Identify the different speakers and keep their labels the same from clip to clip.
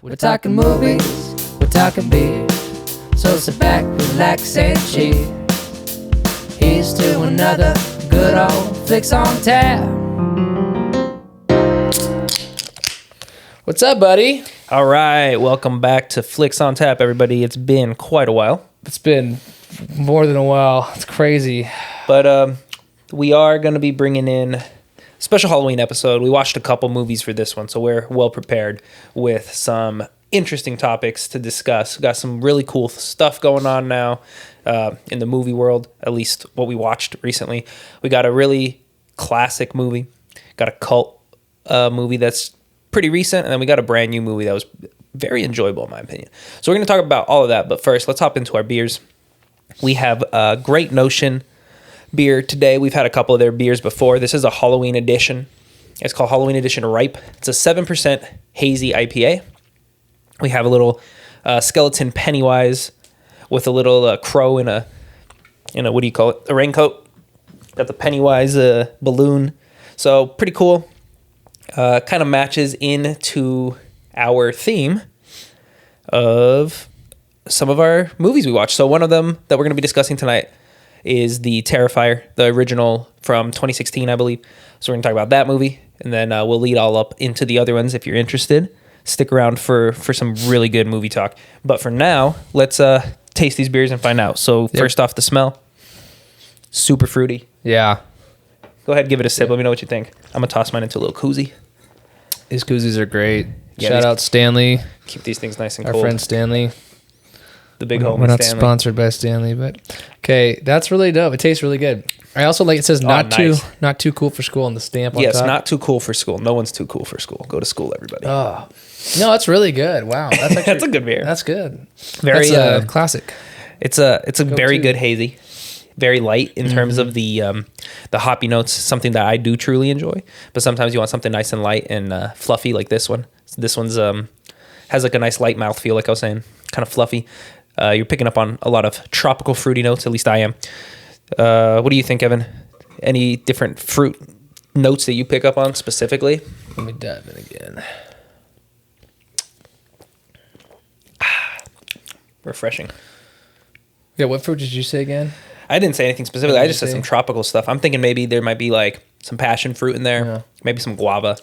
Speaker 1: We're talking movies, we're talking beer. So sit back, relax, and cheer. Here's to another good old Flicks on Tap.
Speaker 2: What's up, buddy?
Speaker 3: All right, welcome back to Flicks on Tap, everybody. It's been quite a while.
Speaker 2: It's been more than a while. It's crazy.
Speaker 3: But we are going to be bringing in a special Halloween episode. We watched a couple movies for this one, so we're well prepared with some interesting topics to discuss. Got some really cool stuff going on now in the movie world, at least what we watched recently. We got a really classic movie, got a cult movie that's pretty recent, and then we got a brand new movie that was very enjoyable in my opinion. So we're going to talk about all of that, but first let's hop into our beers. We have a Great Notion beer today. We've had a couple of their beers before. This is a Halloween edition. It's called Halloween Edition Ripe. It's a 7% hazy IPA. We have a little skeleton Pennywise with a little crow in a what do you call it? A raincoat. Got the Pennywise balloon. So pretty cool. Kind of matches into our theme of some of our movies we watched. So one of them that we're going to be discussing tonight is the Terrifier, the original from 2016, I believe. So we're going to talk about that movie, and then we'll lead all up into the other ones if you're interested. Stick around for some really good movie talk. But for now, let's taste these beers and find out. So first off, the smell. Super fruity.
Speaker 2: Yeah.
Speaker 3: Go ahead, give it a sip. Let me know what you think. I'm going to toss mine into a little koozie.
Speaker 2: These koozies are great.
Speaker 3: Yeah,
Speaker 2: Shout out Stanley.
Speaker 3: Keep these things nice and
Speaker 2: Our
Speaker 3: cold.
Speaker 2: friend Stanley.
Speaker 3: The big homie
Speaker 2: We're not
Speaker 3: Stanley.
Speaker 2: sponsored by Stanley, but okay, that's really dope. It tastes really good. I also like it says not too cool for school on the stamp on
Speaker 3: Yes,
Speaker 2: top.
Speaker 3: not too cool for school. No one's too cool for school. Go to school, everybody.
Speaker 2: Oh. No, that's really good. Wow. That's actually,
Speaker 3: That's a good beer.
Speaker 2: That's good.
Speaker 3: Very
Speaker 2: That's classic.
Speaker 3: It's a very
Speaker 2: to.
Speaker 3: good hazy. Very light in terms of the hoppy notes, something that I do truly enjoy. But sometimes you want something nice and light and fluffy like this one. This one's has like a nice light mouthfeel, like I was saying, kind of fluffy. You're picking up on a lot of tropical fruity notes, at least I am. What do you think, Evan? Any different fruit notes that you pick up on specifically?
Speaker 2: Let me dive in again.
Speaker 3: Refreshing.
Speaker 2: Yeah, what fruit did you say again?
Speaker 3: I didn't say anything specifically. I just said some tropical stuff. I'm thinking maybe there might be like some passion fruit in there. Yeah. Maybe some guava.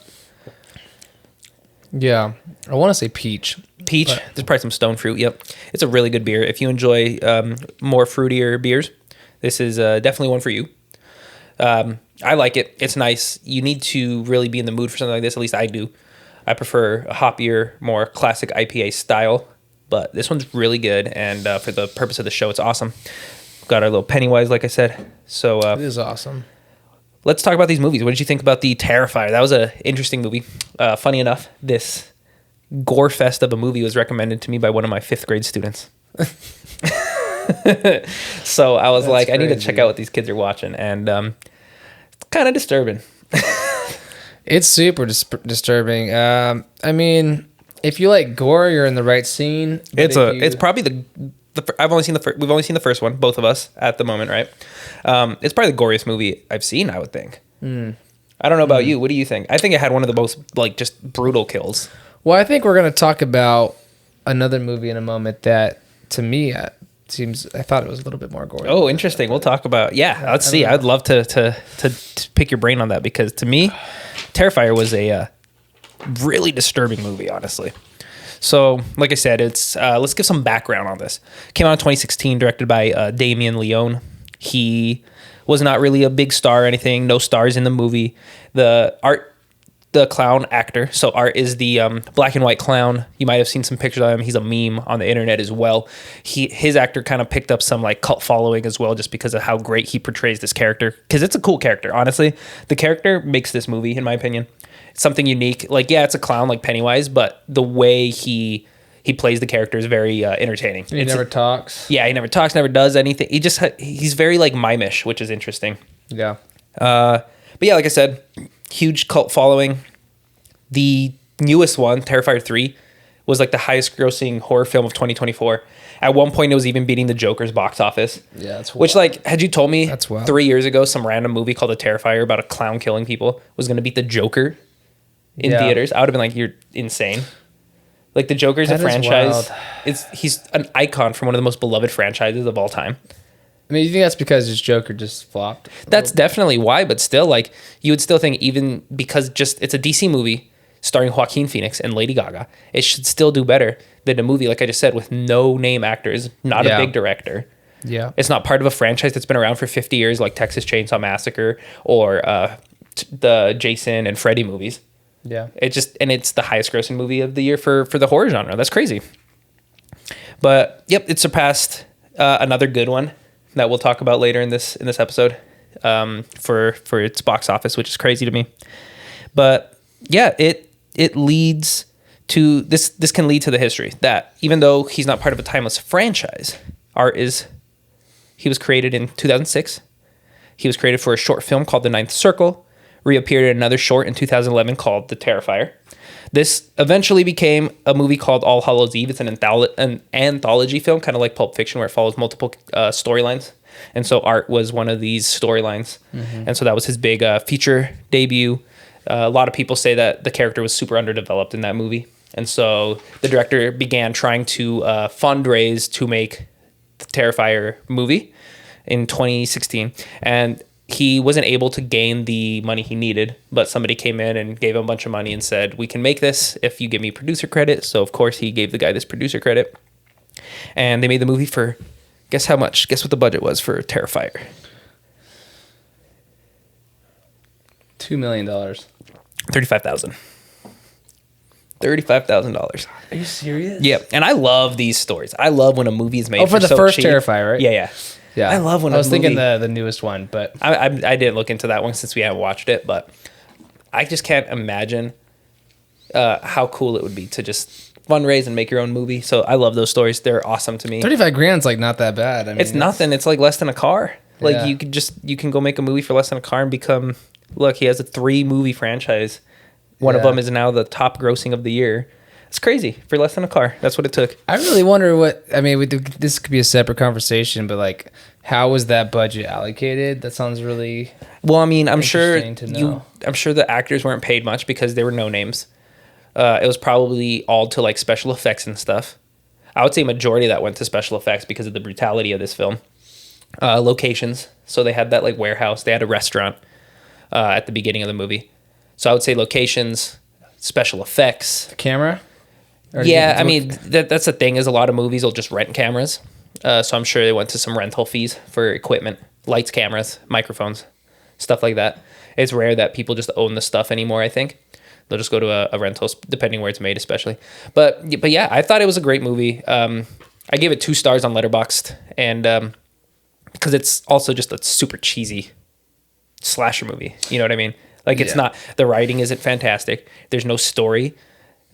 Speaker 2: Yeah. I want to say peach.
Speaker 3: Peach. There's probably some stone fruit. Yep. It's a really good beer. If you enjoy more fruitier beers, this is definitely one for you. I like it. It's nice. You need to really be in the mood for something like this. At least I do. I prefer a hoppier, more classic IPA style. But this one's really good. And for the purpose of the show, it's awesome. Got our little Pennywise, like I said. So
Speaker 2: it is awesome.
Speaker 3: Let's talk about these movies. What did you think about the Terrifier? That was an interesting movie. Funny enough, this gore fest of a movie was recommended to me by one of my 5th grade students. So I was like, crazy. I need to check out what these kids are watching, and it's kind of disturbing.
Speaker 2: It's super disturbing. I mean, if you like gore, you're in the right scene.
Speaker 3: It's probably the I've only seen we've only seen the first one, both of us at the moment, right? It's probably the goriest movie I've seen, I would think. I don't know about you. What do you think? I think it had one of the most like just brutal kills.
Speaker 2: Well, I think we're going to talk about another movie in a moment that to me seems I thought it was a little bit more gory.
Speaker 3: Oh, interesting. We'll talk about let's see. I'd love to pick your brain on that, because to me, Terrifier was a really disturbing movie, honestly. So, like I said, it's let's give some background on this. Came out in 2016, directed by Damien Leone. He was not really a big star or anything. No stars in the movie. The clown actor. So Art is the black and white clown. You might have seen some pictures of him. He's a meme on the internet as well. His actor kind of picked up some like cult following as well, just because of how great he portrays this character. Because it's a cool character, honestly. The character makes this movie, in my opinion. Something unique. Like, yeah, it's a clown like Pennywise, but the way he plays the character is very entertaining.
Speaker 2: He never talks.
Speaker 3: Yeah, he never talks, never does anything. He's very like mime-ish, which is interesting.
Speaker 2: Yeah.
Speaker 3: But yeah, like I said, huge cult following. The newest one, Terrifier 3, was like the highest grossing horror film of 2024. At one point, it was even beating the Joker's box office.
Speaker 2: Yeah, that's wild.
Speaker 3: Which, like, had you told me
Speaker 2: that's wild.
Speaker 3: 3 years ago, some random movie called The Terrifier about a clown killing people was going to beat the Joker in theaters, I would have been like, you're insane. Like the Joker's a
Speaker 2: That is
Speaker 3: franchise.
Speaker 2: wild.
Speaker 3: He's an icon from one of the most beloved franchises of all time.
Speaker 2: I mean, you think that's because his Joker just flopped?
Speaker 3: That's definitely why, but still, like, you would still think even because just it's a DC movie starring Joaquin Phoenix and Lady Gaga, it should still do better than a movie, like I just said, with no name actors, not a
Speaker 2: Yeah.
Speaker 3: big director.
Speaker 2: Yeah.
Speaker 3: It's not part of a franchise that's been around for 50 years, like Texas Chainsaw Massacre or the Jason and Freddy movies.
Speaker 2: Yeah.
Speaker 3: And it's the highest grossing movie of the year for the horror genre. That's crazy. But yep, it surpassed another good one that we'll talk about later in this episode for its box office, which is crazy to me. But yeah, it leads to this. This can lead to the history that even though he's not part of a timeless franchise, he was created in 2006. He was created for a short film called The Ninth Circle, reappeared in another short in 2011 called The Terrifier. This eventually became a movie called All Hallows Eve. It's an anthology film, kind of like Pulp Fiction, where it follows multiple storylines. And so Art was one of these storylines. Mm-hmm. And so that was his big feature debut. A lot of people say that the character was super underdeveloped in that movie. And so the director began trying to fundraise to make the Terrifier movie in 2016. And he wasn't able to gain the money he needed, but somebody came in and gave him a bunch of money and said, we can make this if you give me producer credit. So, of course, he gave the guy this producer credit. And they made the movie for, guess how much? Guess what the budget was for Terrifier?
Speaker 2: $2 million.
Speaker 3: $35,000. $35,000.
Speaker 2: Are you serious?
Speaker 3: Yeah, and I love these stories. I love when a movie is made.
Speaker 2: Oh, for the
Speaker 3: so
Speaker 2: first
Speaker 3: cheap.
Speaker 2: Terrifier, right?
Speaker 3: Yeah.
Speaker 2: Yeah.
Speaker 3: I love when
Speaker 2: I was
Speaker 3: a movie,
Speaker 2: thinking the newest one, but
Speaker 3: I didn't look into that one since we haven't watched it, but I just can't imagine how cool it would be to just fundraise and make your own movie. So I love those stories. They're awesome to me.
Speaker 2: 35 grand's like not that bad. I mean,
Speaker 3: It's nothing. It's like less than a car. Like
Speaker 2: Yeah.
Speaker 3: you can go make a movie for less than a car and become. Look, he has a 3 movie franchise. One of
Speaker 2: Yeah.
Speaker 3: them is now the top grossing of the year. It's crazy for less than a car. That's what it took.
Speaker 2: I really wonder this could be a separate conversation, but like, how was that budget allocated? That sounds really
Speaker 3: Well, I mean, I'm sure
Speaker 2: interesting to know.
Speaker 3: I'm sure the actors weren't paid much because they were no names. It was probably all to like special effects and stuff. I would say majority of that went to special effects because of the brutality of this film. Locations. So they had that like warehouse. They had a restaurant at the beginning of the movie. So I would say locations, special effects.
Speaker 2: the camera. Or
Speaker 3: Yeah, I mean, that's the thing is a lot of movies will just rent cameras. So I'm sure they went to some rental fees for equipment, lights, cameras, microphones, stuff like that. It's rare that people just own the stuff anymore, I think. They'll just go to a rental, depending where it's made, especially. But yeah, I thought it was a great movie. I gave it 2 stars on Letterboxd, and because it's also just a super cheesy slasher movie. You know what I mean? Like, it's not, the writing isn't fantastic. There's no story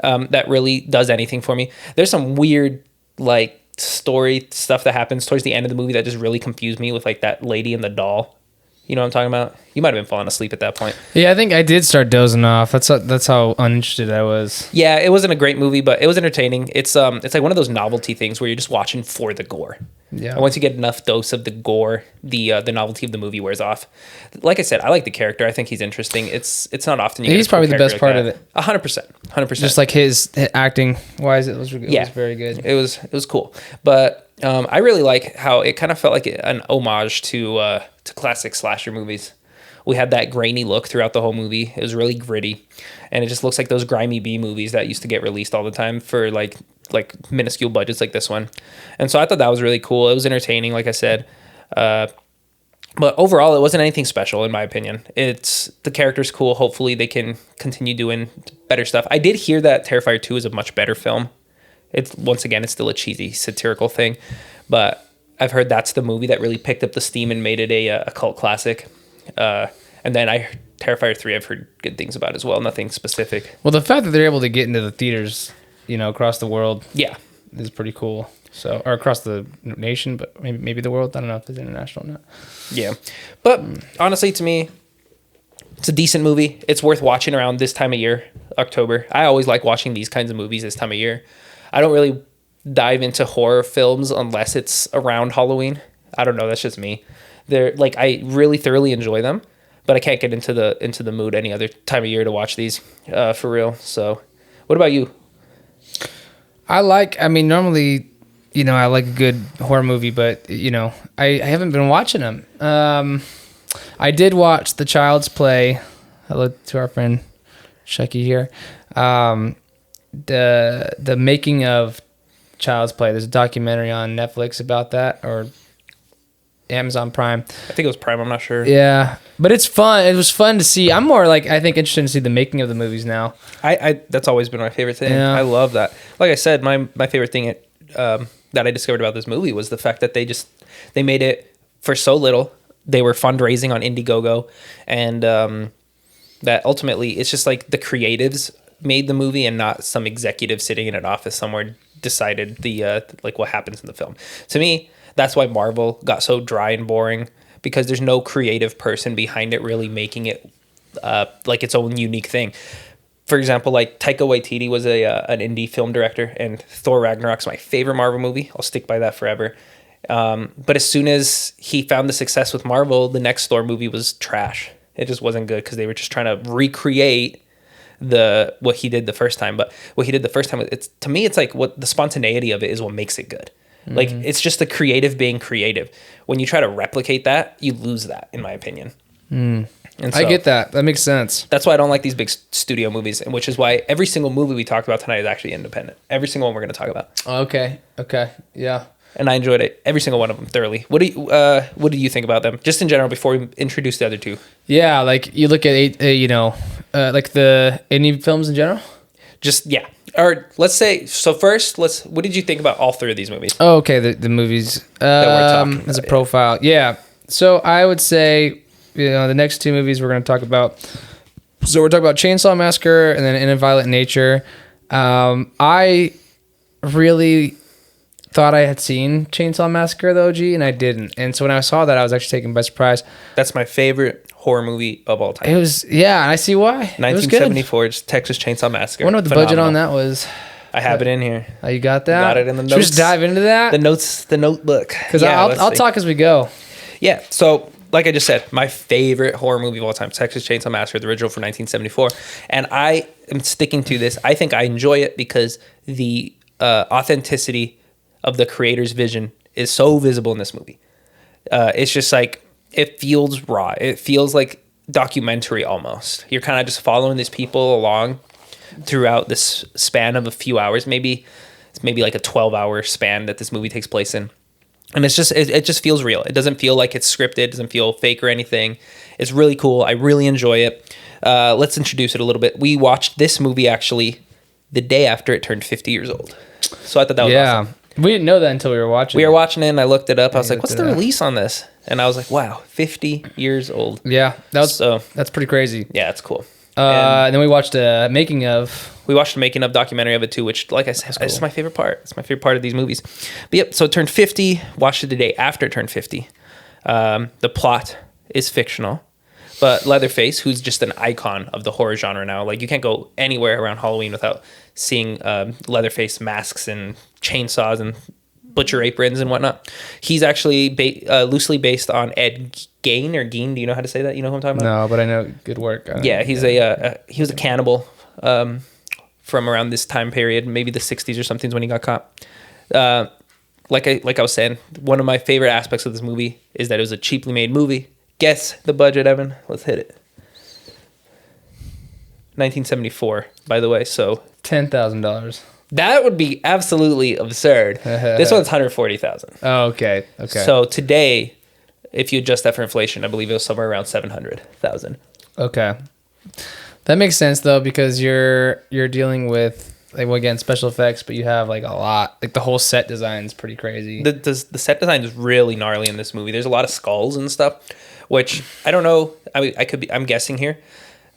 Speaker 3: that really does anything for me. There's some weird, like, story stuff that happens towards the end of the movie that just really confused me with, like, that lady and the doll. You know what I'm talking about? You might have been falling asleep at that point.
Speaker 2: Yeah, I think I did start dozing off. That's how uninterested I was.
Speaker 3: Yeah, it wasn't a great movie, but it was entertaining. It's like one of those novelty things where you're just watching for the gore.
Speaker 2: Yeah.
Speaker 3: And once you get enough dose of the gore, the novelty of the movie wears off. Like I said, I like the character. I think he's interesting. It's not often you get
Speaker 2: He's
Speaker 3: a cool
Speaker 2: probably the best
Speaker 3: character
Speaker 2: part
Speaker 3: like
Speaker 2: of
Speaker 3: that.
Speaker 2: it.
Speaker 3: 100%.
Speaker 2: Just like his acting wise, it was very good.
Speaker 3: It was cool. But I really like how it kind of felt like an homage to classic slasher movies. We had that grainy look throughout the whole movie. It was really gritty, and it just looks like those grimy B movies that used to get released all the time for like minuscule budgets like this one. And so I thought that was really cool. It was entertaining, like I said. But overall, it wasn't anything special in my opinion. The character's cool. Hopefully they can continue doing better stuff. I did hear that Terrifier 2 is a much better film. It's still a cheesy satirical thing, but I've heard that's the movie that really picked up the steam and made it a cult classic. And then Terrifier 3, I've heard good things about as well. Nothing specific.
Speaker 2: Well, the fact that they're able to get into the theaters, across the world, is pretty cool. So, or across the nation, but maybe the world. I don't know if it's international or not.
Speaker 3: Yeah, but honestly, to me, it's a decent movie. It's worth watching around this time of year, October. I always like watching these kinds of movies this time of year. I don't really dive into horror films unless it's around Halloween. I don't know. That's just me. They're like, I really thoroughly enjoy them, but I can't get into the mood any other time of year to watch these for real. So, what about you?
Speaker 2: I mean, normally, I like a good horror movie, but, I haven't been watching them. I did watch The Child's Play. Hello to our friend Shecky here. The making of Child's Play. There's a documentary on Netflix about that, or Amazon Prime.
Speaker 3: I think it was Prime. I'm not sure.
Speaker 2: Yeah, but it's fun. It was fun to see. I'm more like, I think, interested to see the making of the movies now.
Speaker 3: I that's always been my favorite thing.
Speaker 2: Yeah.
Speaker 3: I love that. Like I said, my favorite thing that I discovered about this movie was the fact that they made it for so little. They were fundraising on Indiegogo, and that ultimately it's just like the creatives made the movie and not some executive sitting in an office somewhere decided like what happens in the film. To me, that's why Marvel got so dry and boring, because there's no creative person behind it really making it like its own unique thing. For example, like Taika Waititi was an indie film director, and Thor Ragnarok's my favorite Marvel movie. I'll stick by that forever. But as soon as he found the success with Marvel, the next Thor movie was trash. It just wasn't good because they were just trying to recreate what he did the first time. But what he did the first time, to me, it's like what the spontaneity of it is what makes it good. Mm-hmm. Like, it's just the creative being creative. When you try to replicate that, you lose that, in my opinion.
Speaker 2: And so, I get that. That makes sense.
Speaker 3: That's why I don't like these big studio movies, and which is why every single movie we talked about tonight is actually independent. Every single one we're going to talk about.
Speaker 2: Okay. Yeah.
Speaker 3: And I enjoyed it, every single one of them, thoroughly. What do you think about them, just in general, before we introduce the other two?
Speaker 2: Yeah, like you look at like the indie films in general.
Speaker 3: Just yeah, or let's say so. First, what did you think about all three of these movies?
Speaker 2: Oh, okay, the movies
Speaker 3: that we're talking about,
Speaker 2: as a profile. Yeah, so I would say the next two movies we're going to talk about. So we're talking about Chainsaw Massacre and then In a Violent Nature. I really thought I had seen Chainsaw Massacre, the OG, and I didn't. And so when I saw that, I was actually taken by surprise.
Speaker 3: That's my favorite horror movie of all time.
Speaker 2: It was, yeah, and I see why.
Speaker 3: 1974's Texas Chainsaw Massacre.
Speaker 2: I wonder what the budget on that was.
Speaker 3: I have it in here.
Speaker 2: Oh, you got that?
Speaker 3: Got it in the notes.
Speaker 2: Should we just dive into that?
Speaker 3: The notebook.
Speaker 2: Because I'll talk as we go.
Speaker 3: Yeah, so like I just said, my favorite horror movie of all time, Texas Chainsaw Massacre, the original from 1974. And I am sticking to this. I think I enjoy it because the authenticity of the creator's vision is so visible in this movie. It's just like, it feels raw. It feels like documentary almost. You're kind of just following these people along throughout this span of a few hours. Maybe like a 12-hour span that this movie takes place in. And it's just, it just feels real. It doesn't feel like it's scripted. It doesn't feel fake or anything. It's really cool. I really enjoy it. Let's introduce it a little bit. We watched this movie actually the day after it turned 50 years old. So I thought that was awesome.
Speaker 2: We didn't know that until we were watching.
Speaker 3: We were watching it, and I looked it up. I was like, "What's the release on this?" And I was like, "Wow, 50 years old."
Speaker 2: Yeah, that's pretty crazy.
Speaker 3: Yeah, it's cool.
Speaker 2: And then we watched a making of.
Speaker 3: We watched a making of documentary of it too, which, like I said,
Speaker 2: cool.
Speaker 3: It's my favorite part. It's my favorite part of these movies. But yep, so it turned 50. Watched it the day after it turned 50. The plot is fictional, but Leatherface, who's just an icon of the horror genre now, like you can't go anywhere around Halloween without seeing Leatherface masks and chainsaws and butcher aprons and whatnot. He's actually loosely based on Ed Gein or Gein. Do you know how to say that? You know who I'm talking about?
Speaker 2: No, but I know. Good work.
Speaker 3: Yeah, he was a cannibal from around this time period, maybe the 60s or something is when he got caught. Like I was saying, one of my favorite aspects of this movie is that it was a cheaply made movie. Guess the budget, Evan. Let's hit it. 1974, by the way. So
Speaker 2: $10,000.
Speaker 3: That would be absolutely absurd. This one's $140,000.
Speaker 2: Oh, okay.
Speaker 3: So today, if you adjust that for inflation, I believe it was somewhere around $700,000.
Speaker 2: Okay, that makes sense though, because you're dealing with, like, well, again, special effects, but you have like a lot, like the whole set design is pretty crazy.
Speaker 3: The set design is really gnarly in this movie. There's a lot of skulls and stuff, which I don't know. I mean, I'm guessing here.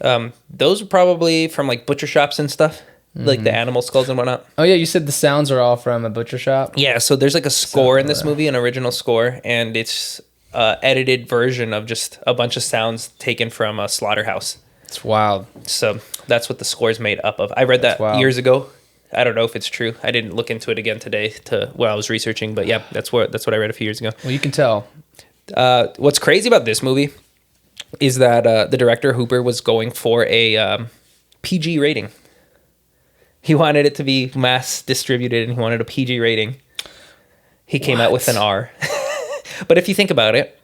Speaker 3: Those are probably from like butcher shops and stuff. Like the animal skulls and whatnot.
Speaker 2: Oh yeah, you said the sounds are all from a butcher shop?
Speaker 3: Yeah, so there's like a score in this movie, an original score, and it's edited version of just a bunch of sounds taken from a slaughterhouse.
Speaker 2: It's wild.
Speaker 3: So that's what the score is made up of. I read that years ago. I don't know if it's true. I didn't look into it again today while I was researching, but yeah, that's what I read a few years ago.
Speaker 2: Well, you can tell.
Speaker 3: What's crazy about this movie is that the director Hooper was going for a PG rating. He wanted it to be mass distributed and he wanted a PG rating. He came out with an R. But if you think about it,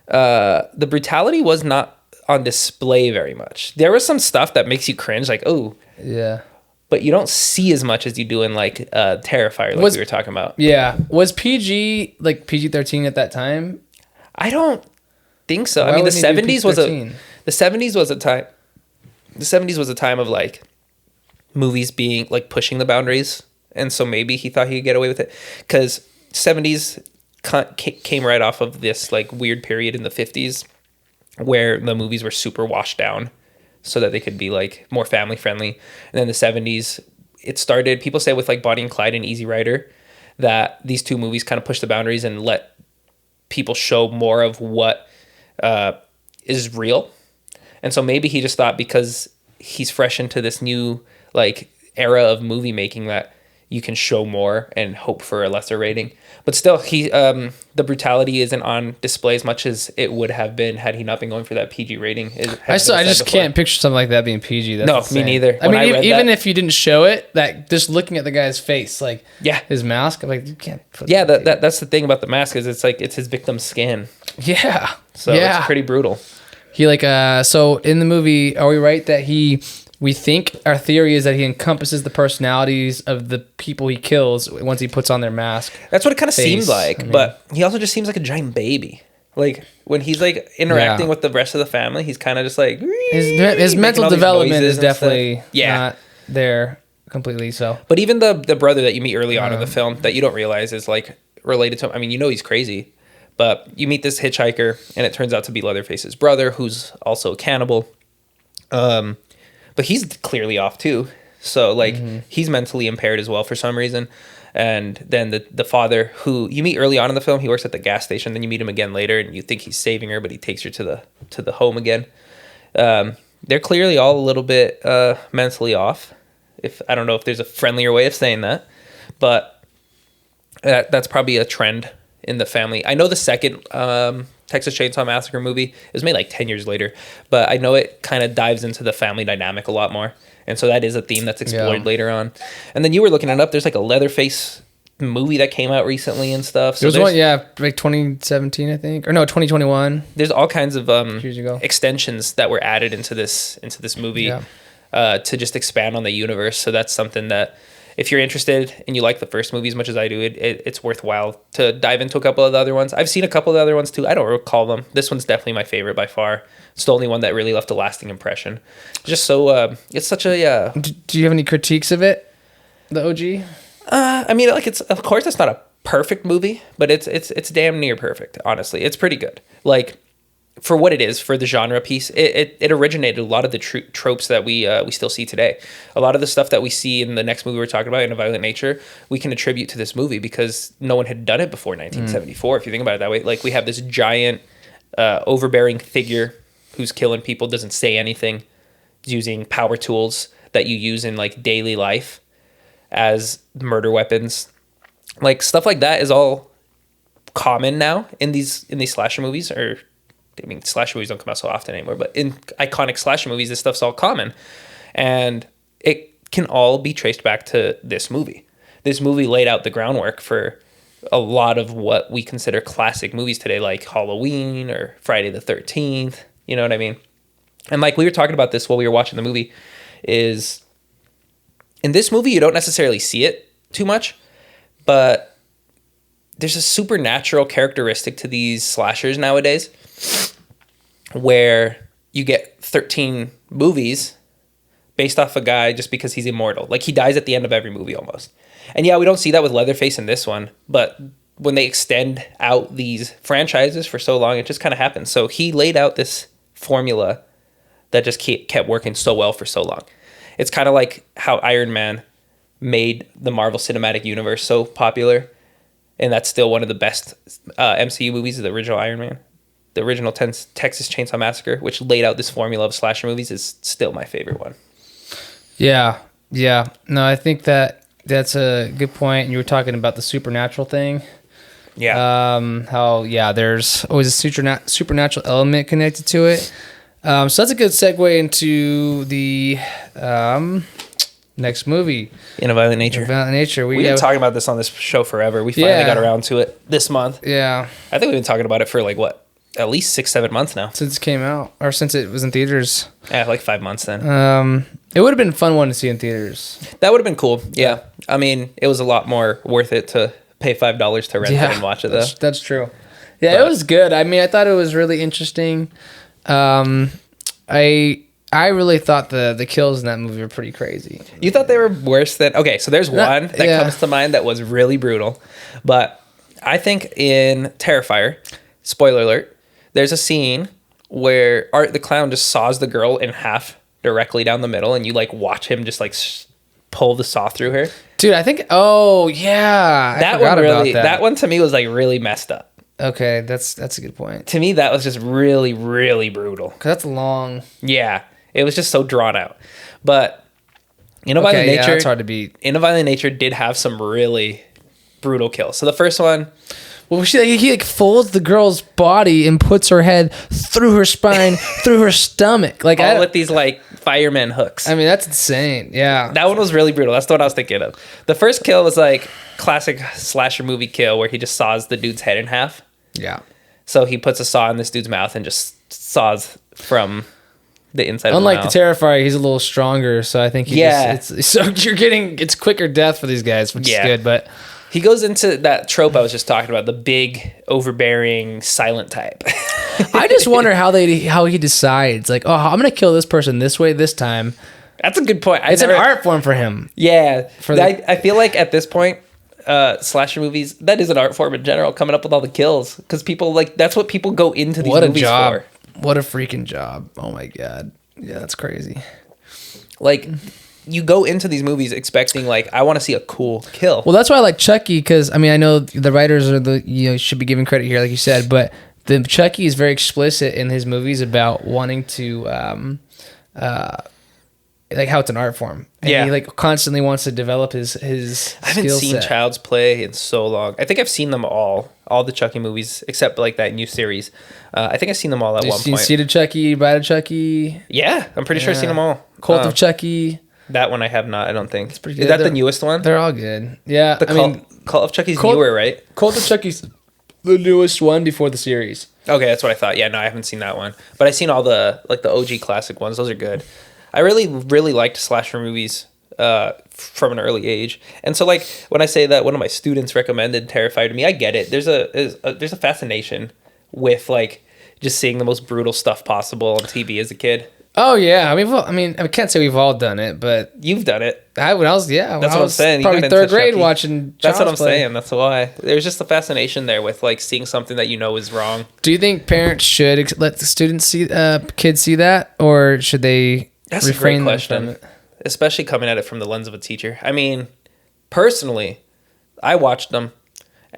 Speaker 3: the brutality was not on display very much. There was some stuff that makes you cringe, like, oh.
Speaker 2: Yeah.
Speaker 3: But you don't see as much as you do in like Terrifier, like we were talking about.
Speaker 2: Yeah. Was PG like PG-13 at that time?
Speaker 3: I don't think so.
Speaker 2: Why
Speaker 3: I mean, the
Speaker 2: wouldn't he do
Speaker 3: 70s was
Speaker 2: PG-13?
Speaker 3: the 70s was a time. The 70s was a time of like movies being like pushing the boundaries, and so maybe he thought he could get away with it because 70s came right off of this like weird period in the 50s where the movies were super washed down so that they could be like more family friendly. And then the 70s, it started, people say with like Bonnie and Clyde and Easy Rider, that these two movies kind of pushed the boundaries and let people show more of what is real. And so maybe he just thought because he's fresh into this new like era of movie making that you can show more and hope for a lesser rating. But still, the brutality isn't on display as much as it would have been had he not been going for that PG rating.
Speaker 2: I just can't picture something like that being PG. That's
Speaker 3: no,
Speaker 2: insane.
Speaker 3: me neither.
Speaker 2: I mean, even if you didn't show it, that just looking at the guy's face, like his mask, I'm like, you can't put
Speaker 3: that's the thing about the mask is it's like it's his victim's skin.
Speaker 2: Yeah.
Speaker 3: So it's pretty brutal.
Speaker 2: He like so in the movie, are we right that we think our theory is that he encompasses the personalities of the people he kills once he puts on their mask.
Speaker 3: That's what it kind of seems like, but he also just seems like a giant baby. Like when he's like interacting with the rest of the family, he's kind of just like
Speaker 2: his mental development is definitely not there completely. So,
Speaker 3: but even the brother that you meet early on in the film that you don't realize is like related to him. I mean, you know he's crazy, but you meet this hitchhiker and it turns out to be Leatherface's brother, who's also a cannibal. But he's clearly off too. So like he's mentally impaired as well for some reason. And then the father who you meet early on in the film, he works at the gas station. Then you meet him again later and you think he's saving her, but he takes her to the home again. They're clearly all a little bit mentally off. I don't know if there's a friendlier way of saying that, but that's probably a trend in the family. I know the second Texas Chainsaw Massacre movie, it was made like 10 years later, but I know it kind of dives into the family dynamic a lot more. And so that is a theme that's explored later on. And then you were looking it up. There's like a Leatherface movie that came out recently and stuff. So
Speaker 2: there's one, like 2017, I think, or no, 2021.
Speaker 3: There's all kinds of
Speaker 2: years ago
Speaker 3: extensions that were added into this movie to just expand on the universe. So that's something that if you're interested and you like the first movie as much as I do, it's worthwhile to dive into a couple of the other ones. I've seen a couple of the other ones too. I don't recall them. This one's definitely my favorite by far. It's the only one that really left a lasting impression. Just so, it's such a...
Speaker 2: Do you have any critiques of it? The OG?
Speaker 3: I mean, like of course it's not a perfect movie, but it's damn near perfect, honestly. It's pretty good. Like, for what it is, for the genre piece, it originated a lot of the tropes that we still see today. A lot of the stuff that we see in the next movie we're talking about, In a Violent Nature, we can attribute to this movie because no one had done it before 1974. If you think about it that way, like we have this giant, overbearing figure who's killing people, doesn't say anything, using power tools that you use in like daily life as murder weapons. Like stuff like that is all common now in these slasher movies, or I mean, slasher movies don't come out so often anymore, but in iconic slasher movies, this stuff's all common. And it can all be traced back to this movie. This movie laid out the groundwork for a lot of what we consider classic movies today, like Halloween or Friday the 13th. You know what I mean? And like we were talking about this while we were watching the movie, is in this movie, you don't necessarily see it too much, but there's a supernatural characteristic to these slashers nowadays where you get 13 movies based off a guy just because he's immortal. Like he dies at the end of every movie almost. And yeah, we don't see that with Leatherface in this one, but when they extend out these franchises for so long, it just kind of happens. So he laid out this formula that just kept working so well for so long. It's kind of like how Iron Man made the Marvel Cinematic Universe so popular, and that's still one of the best MCU movies, the original Iron Man. The original Texas Chainsaw Massacre, which laid out this formula of slasher movies, is still my favorite one.
Speaker 2: Yeah. No, I think that's a good point. And you were talking about the supernatural thing.
Speaker 3: Yeah.
Speaker 2: There's always a supernatural element connected to it. So that's a good segue into the Next movie,
Speaker 3: In a Violent Nature.
Speaker 2: Violent Nature.
Speaker 3: We've been talking about this on this show forever. We finally got around to it this month.
Speaker 2: Yeah.
Speaker 3: I think we've been talking about it for like, what, at least 6-7 months now.
Speaker 2: Since it came out, or since it was in theaters.
Speaker 3: Yeah, like 5 months then.
Speaker 2: It would have been a fun one to see in theaters.
Speaker 3: That would have been cool. Yeah. I mean, it was a lot more worth it to pay $5 to rent it and watch it, though.
Speaker 2: That's true. Yeah, it was good. I mean, I thought it was really interesting. I really thought the kills in that movie were pretty crazy.
Speaker 3: You thought they were worse than... Okay, so there's one that comes to mind that was really brutal. But I think in Terrifier, spoiler alert, there's a scene where Art the Clown just saws the girl in half directly down the middle, and you like watch him just like pull the saw through her.
Speaker 2: Dude, I think... Oh, yeah.
Speaker 3: That one really... That one to me was like really messed up.
Speaker 2: Okay, that's a good point.
Speaker 3: To me, that was just really, really brutal.
Speaker 2: 'Cause that's long.
Speaker 3: Yeah. It was just so drawn out. But In a Violent Nature...
Speaker 2: it's hard to beat.
Speaker 3: In a Violent Nature did have some really brutal kills. So the first one...
Speaker 2: Well, he like folds the girl's body and puts her head through her spine, through her stomach. Like
Speaker 3: all with these like fireman hooks.
Speaker 2: I mean, that's insane. Yeah.
Speaker 3: That one was really brutal. That's the one I was thinking of. The first kill was like classic slasher movie kill where he just saws the dude's head in half.
Speaker 2: Yeah.
Speaker 3: So he puts a saw in this dude's mouth and just saws from the inside
Speaker 2: Unlike
Speaker 3: of the mouth.
Speaker 2: the Terrifier, he's a little stronger, so I think so you're getting it's quicker death for these guys, which is good, but
Speaker 3: he goes into that trope I was just talking about, the big, overbearing, silent type.
Speaker 2: I just wonder how he decides, like, oh, I'm going to kill this person this way this time.
Speaker 3: That's a good point.
Speaker 2: It's an art form for him.
Speaker 3: Yeah. I feel like at this point, slasher movies, that is an art form in general, coming up with all the kills. Because people, like, that's what people go into these movies for.
Speaker 2: What a freaking job. Oh, my God. Yeah, that's crazy.
Speaker 3: Like... You go into these movies expecting, like, I want to see a cool kill.
Speaker 2: Well, that's why I like Chucky, because, I mean, I know the writers are should be giving credit here, like you said, but the Chucky is very explicit in his movies about wanting to, like, how it's an art form. And he, like, constantly wants to develop his
Speaker 3: I haven't seen Child's Play in so long. I think I've seen them all the Chucky movies, except, like, that new series. I think I've seen them all at one point.
Speaker 2: Seed of Chucky, Bride of Chucky?
Speaker 3: Yeah, I'm pretty sure I've seen them all.
Speaker 2: Cult of Chucky?
Speaker 3: That one I have not, I don't think.
Speaker 2: It's pretty good.
Speaker 3: Is that the newest one?
Speaker 2: They're all good. Yeah.
Speaker 3: Cult of Chucky's newer, right?
Speaker 2: Cult of Chucky's the newest one before the series.
Speaker 3: Okay, that's what I thought. Yeah, no, I haven't seen that one. But I've seen all the OG classic ones. Those are good. I really, really liked slasher movies from an early age. And so, like, when I say that one of my students recommended Terrifier to me, I get it. There's a fascination with, like, just seeing the most brutal stuff possible on TV as a kid.
Speaker 2: Oh yeah, I mean, I can't say we've all done it, but
Speaker 3: you've done it.
Speaker 2: That's what I'm saying.
Speaker 3: Probably
Speaker 2: third grade watching.
Speaker 3: That's what I'm saying. That's why there's just a fascination there with like seeing something that you know is wrong.
Speaker 2: Do you think parents should let the students see kids see that, or should they refrain them from it?
Speaker 3: Especially coming at it from the lens of a teacher. I mean, personally, I watched them.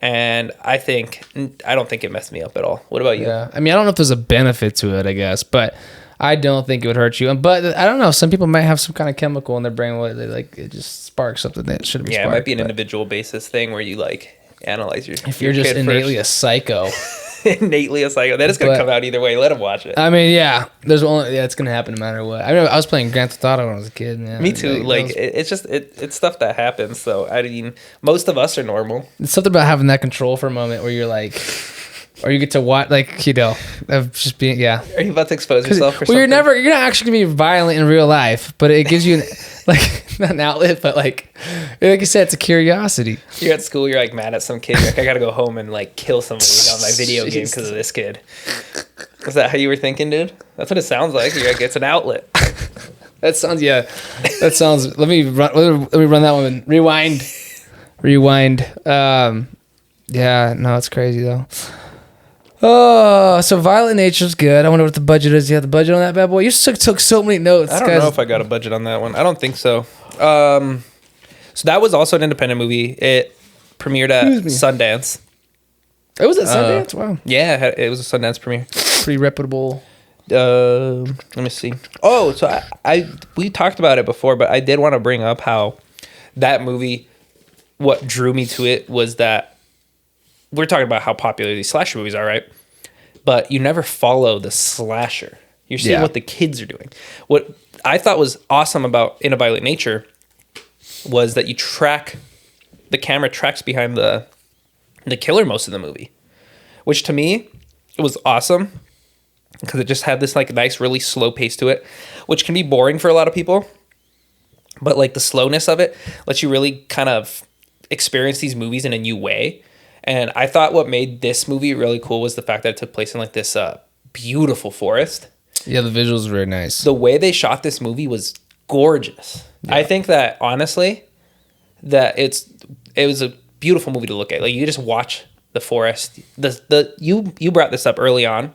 Speaker 3: And I don't think it messed me up at all. What about you?
Speaker 2: Yeah, I mean, I don't know if there's a benefit to it, I guess, but I don't think it would hurt you. But I don't know. Some people might have some kind of chemical in their brain where they like it just sparks something that shouldn't be. Yeah,
Speaker 3: it might be an individual basis thing where you like analyze your.
Speaker 2: If you're just innately a psycho.
Speaker 3: Innately a psycho. That is gonna come out either way. Let him watch it.
Speaker 2: I mean, it's gonna happen no matter what. I mean, I was playing Grand Theft Auto when I was a kid. Yeah,
Speaker 3: me too. It's stuff that happens. So I mean, most of us are normal.
Speaker 2: It's something about having that control for a moment where you're like, or you get to watch, like, of just being, yeah.
Speaker 3: Are you about to expose yourself for something?
Speaker 2: Well, you're not actually gonna be violent in real life, but it gives you not an outlet, but like you said, it's a curiosity.
Speaker 3: You're at school, you're like mad at some kid. You're like, I gotta go home and like kill somebody on my video game because of this kid. Is that how you were thinking, dude? That's what it sounds like. You're like, it's an outlet.
Speaker 2: That sounds. Let me run that one. Rewind. Yeah, no, it's crazy though. Oh, so Violent Nature's good. I wonder what the budget is. You have the budget on that bad boy? You took so many notes.
Speaker 3: I don't know if I got a budget on that one. I don't think so. So that was also an independent movie. It premiered at Sundance.
Speaker 2: It was at Sundance? Wow.
Speaker 3: Yeah, it was a Sundance premiere.
Speaker 2: Pretty reputable.
Speaker 3: Let me see. Oh, so we talked about it before, but I did want to bring up how that movie, what drew me to it was that we're talking about how popular these slasher movies are, right? But you never follow the slasher. You're seeing what the kids are doing. What I thought was awesome about In a Violent Nature was that the camera tracks behind the killer most of the movie, which to me, it was awesome because it just had this like nice, really slow pace to it, which can be boring for a lot of people. But like the slowness of it lets you really kind of experience these movies in a new way. And I thought what made this movie really cool was the fact that it took place in like this beautiful forest.
Speaker 2: Yeah, the visuals were very nice.
Speaker 3: The way they shot this movie was gorgeous. Yeah. I think that honestly, that it was a beautiful movie to look at. Like you just watch the forest. You brought this up early on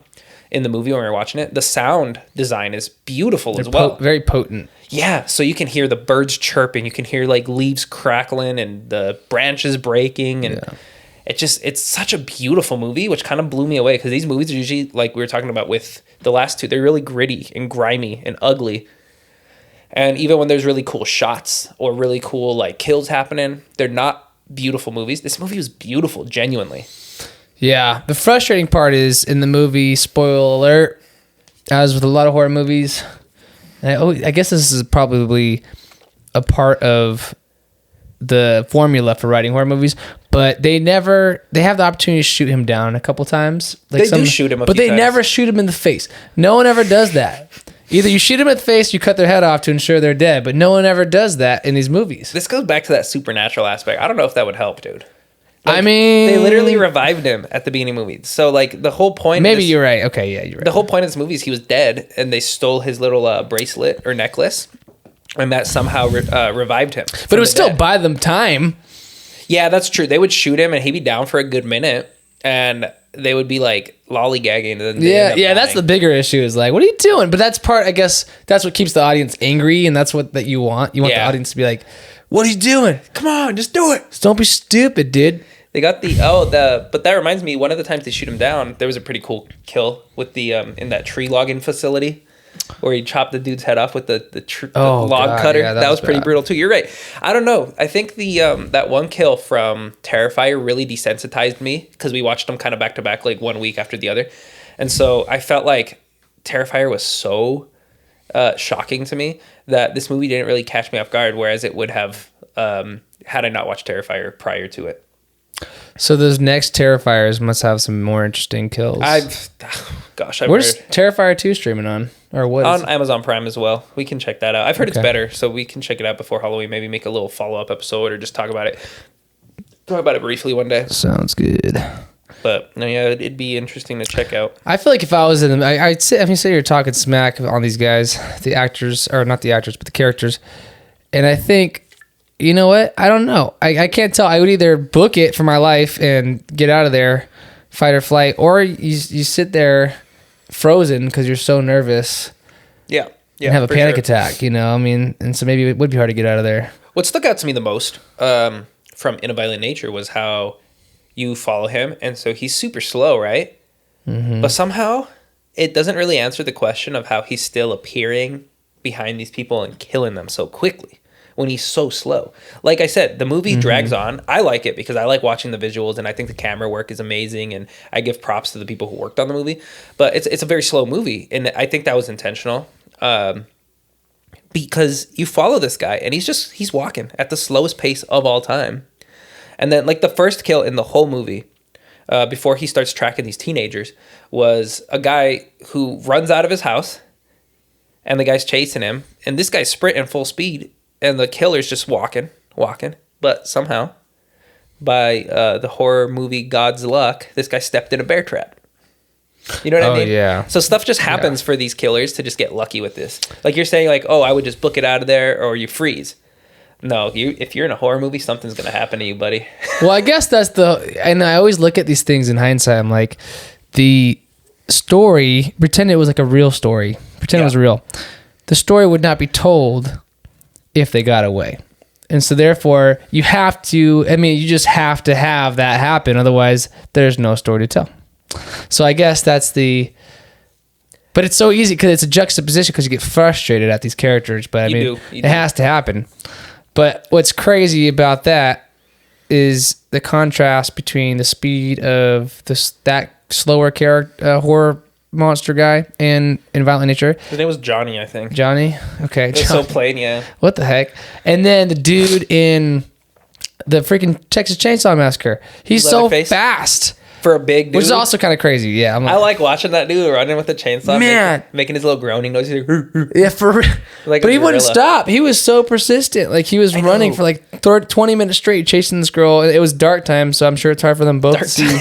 Speaker 3: in the movie when we were watching it. The sound design is beautiful as well.
Speaker 2: Very potent.
Speaker 3: Yeah, so you can hear the birds chirping, you can hear like leaves crackling and the branches breaking, and it's such a beautiful movie, which kind of blew me away because these movies are usually, like we were talking about with the last two, they're really gritty and grimy and ugly. And even when there's really cool shots or really cool like kills happening, they're not beautiful movies. This movie was beautiful, genuinely.
Speaker 2: Yeah, the frustrating part is in the movie, spoiler alert, as with a lot of horror movies, I guess this is probably a part of the formula for writing horror movies, but they have the opportunity to shoot him down a couple times. Like
Speaker 3: they do shoot him a
Speaker 2: but
Speaker 3: few
Speaker 2: they
Speaker 3: times.
Speaker 2: never shoot him in the face. No one ever does that. Either you shoot them in the face, you cut their head off to ensure they're dead, but no one ever does that in these movies.
Speaker 3: This goes back to that supernatural aspect. I don't know if that would help, dude. Like,
Speaker 2: I mean,
Speaker 3: they literally revived him at the beginning of the movie. So, like, the whole point...
Speaker 2: Maybe you're right. Okay, yeah, you're right.
Speaker 3: The whole point of this movie is he was dead, and they stole his little bracelet or necklace, and that somehow revived him.
Speaker 2: But it was still by the time.
Speaker 3: Yeah, that's true. They would shoot him, and he'd be down for a good minute, and they would be, like, lollygagging. And then
Speaker 2: that's the bigger issue is, like, what are you doing? But that's part, I guess, that's what keeps the audience angry, and that's what that you want. You want the audience to be like, what are you doing? Come on, just do it. Just don't be stupid, dude.
Speaker 3: They got but that reminds me, one of the times they shoot him down, there was a pretty cool kill with the, in that tree logging facility where he chopped the dude's head off with the log cutter. Yeah, that was pretty brutal too. You're right. I don't know. I think that one kill from Terrifier really desensitized me because we watched them kind of back to back, like 1 week after the other. And so I felt like Terrifier was so shocking to me that this movie didn't really catch me off guard, whereas it would have had I not watched Terrifier prior to it.
Speaker 2: So those next Terrifiers must have some more interesting kills.
Speaker 3: Where's
Speaker 2: Terrifier 2 streaming on? Or what?
Speaker 3: On Amazon Prime as well. We can check that out. I've heard it's better, so we can check it out before Halloween. Maybe make a little follow-up episode or just talk about it briefly one day.
Speaker 2: Sounds good.
Speaker 3: But no, yeah, it'd be interesting to check out.
Speaker 2: I feel like if I was in them, I'd say you're talking smack on these guys, the actors, or not the actors, but the characters. And I think, you know what? I don't know. I can't tell. I would either book it for my life and get out of there, fight or flight, or you sit there frozen because you're so nervous.
Speaker 3: Yeah.
Speaker 2: And have a panic attack, you know? I mean, and so maybe it would be hard to get out of there.
Speaker 3: What stuck out to me the most from In a Violent Nature was how you follow him, and so he's super slow, right? Mm-hmm. But somehow it doesn't really answer the question of how he's still appearing behind these people and killing them so quickly when he's so slow. Like I said, the movie drags on. I like it because I like watching the visuals, and I think the camera work is amazing, and I give props to the people who worked on the movie. But it's a very slow movie, and I think that was intentional because you follow this guy, and he's walking at the slowest pace of all time. And then, like, the first kill in the whole movie, before he starts tracking these teenagers, was a guy who runs out of his house, and the guy's chasing him, and this guy's sprinting full speed, and the killer's just walking. But somehow, by the horror movie God's luck, this guy stepped in a bear trap. You know what I mean?
Speaker 2: Yeah.
Speaker 3: So stuff just happens for these killers to just get lucky with this. Like you're saying, like, oh, I would just book it out of there, or you freeze. No, if you're in a horror movie, something's going to happen to you, buddy.
Speaker 2: Well, I guess and I always look at these things in hindsight. I'm like, the story, pretend it was like a real story. Pretend it was real. The story would not be told if they got away. And so therefore, you just have to have that happen. Otherwise, there's no story to tell. So I guess that's but it's so easy because it's a juxtaposition because you get frustrated at these characters. But it has to happen. But what's crazy about that is the contrast between the speed of that slower horror monster guy in Violent Nature.
Speaker 3: His name was Johnny, I think.
Speaker 2: Johnny. Okay.
Speaker 3: It was so plain, yeah.
Speaker 2: What the heck? And then the dude in the freaking Texas Chainsaw Massacre. He's so
Speaker 3: Leatherface?
Speaker 2: fast.
Speaker 3: For a big dude.
Speaker 2: Which is also kind of crazy. Yeah.
Speaker 3: I like watching that dude running with the chainsaw.
Speaker 2: Man.
Speaker 3: Making his little groaning noise. He's like,
Speaker 2: yeah, for real.
Speaker 3: Like
Speaker 2: but
Speaker 3: a
Speaker 2: he wouldn't
Speaker 3: gorilla.
Speaker 2: stop. He was so persistent. Like he was running
Speaker 3: know.
Speaker 2: for like 20 minutes straight chasing this girl. It was dark time, so I'm sure it's hard for them both to see.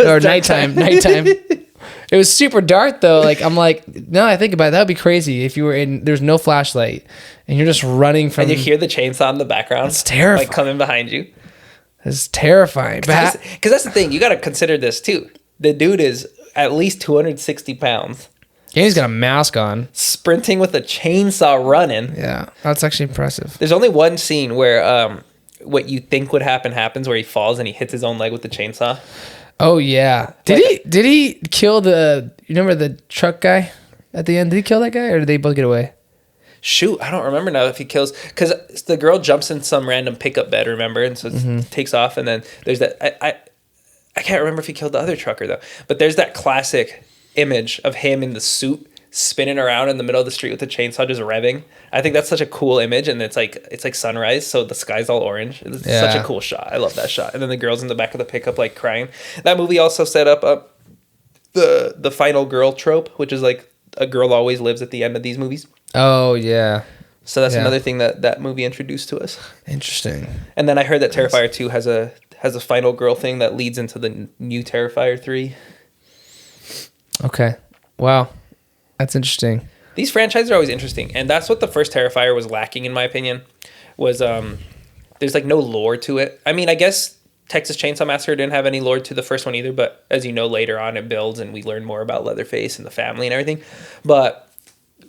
Speaker 2: Or nighttime. It was super dark though. Like I'm like, now I think about it, that would be crazy if you were in. There's no flashlight and you're just running from.
Speaker 3: And you hear the chainsaw in the background.
Speaker 2: It's terrifying.
Speaker 3: Like coming behind you.
Speaker 2: It's terrifying.
Speaker 3: Because that's the thing. You got to consider this too. The dude is at least 260 pounds.
Speaker 2: Yeah, he's got a mask on.
Speaker 3: Sprinting with a chainsaw running.
Speaker 2: Yeah, that's actually impressive.
Speaker 3: There's only one scene where what you think would happen happens, where he falls and he hits his own leg with the chainsaw.
Speaker 2: Oh yeah. Did he kill you remember the truck guy at the end? Did he kill that guy or did they both get away?
Speaker 3: Shoot, I don't remember now if he kills, because the girl jumps in some random pickup bed, remember, and so it takes off, and then there's that. I can't remember if he killed the other trucker though, but there's that classic image of him in the suit spinning around in the middle of the street with the chainsaw just revving. I think that's such a cool image, and it's like sunrise, so the sky's all orange. It's such a cool shot. I love that shot. And then the girl's in the back of the pickup like crying. That movie also set up the final girl trope, which is like a girl always lives at the end of these movies.
Speaker 2: Oh yeah.
Speaker 3: So that's another thing that movie introduced to us.
Speaker 2: Interesting.
Speaker 3: And then I heard that Terrifier 2 has a final girl thing that leads into the new Terrifier 3.
Speaker 2: Okay. Wow. That's interesting.
Speaker 3: These franchises are always interesting, and that's what the first Terrifier was lacking, in my opinion. Was there's like no lore to it. I mean, I guess Texas Chainsaw Massacre didn't have any lore to the first one either, but as you know, later on it builds and we learn more about Leatherface and the family and everything. But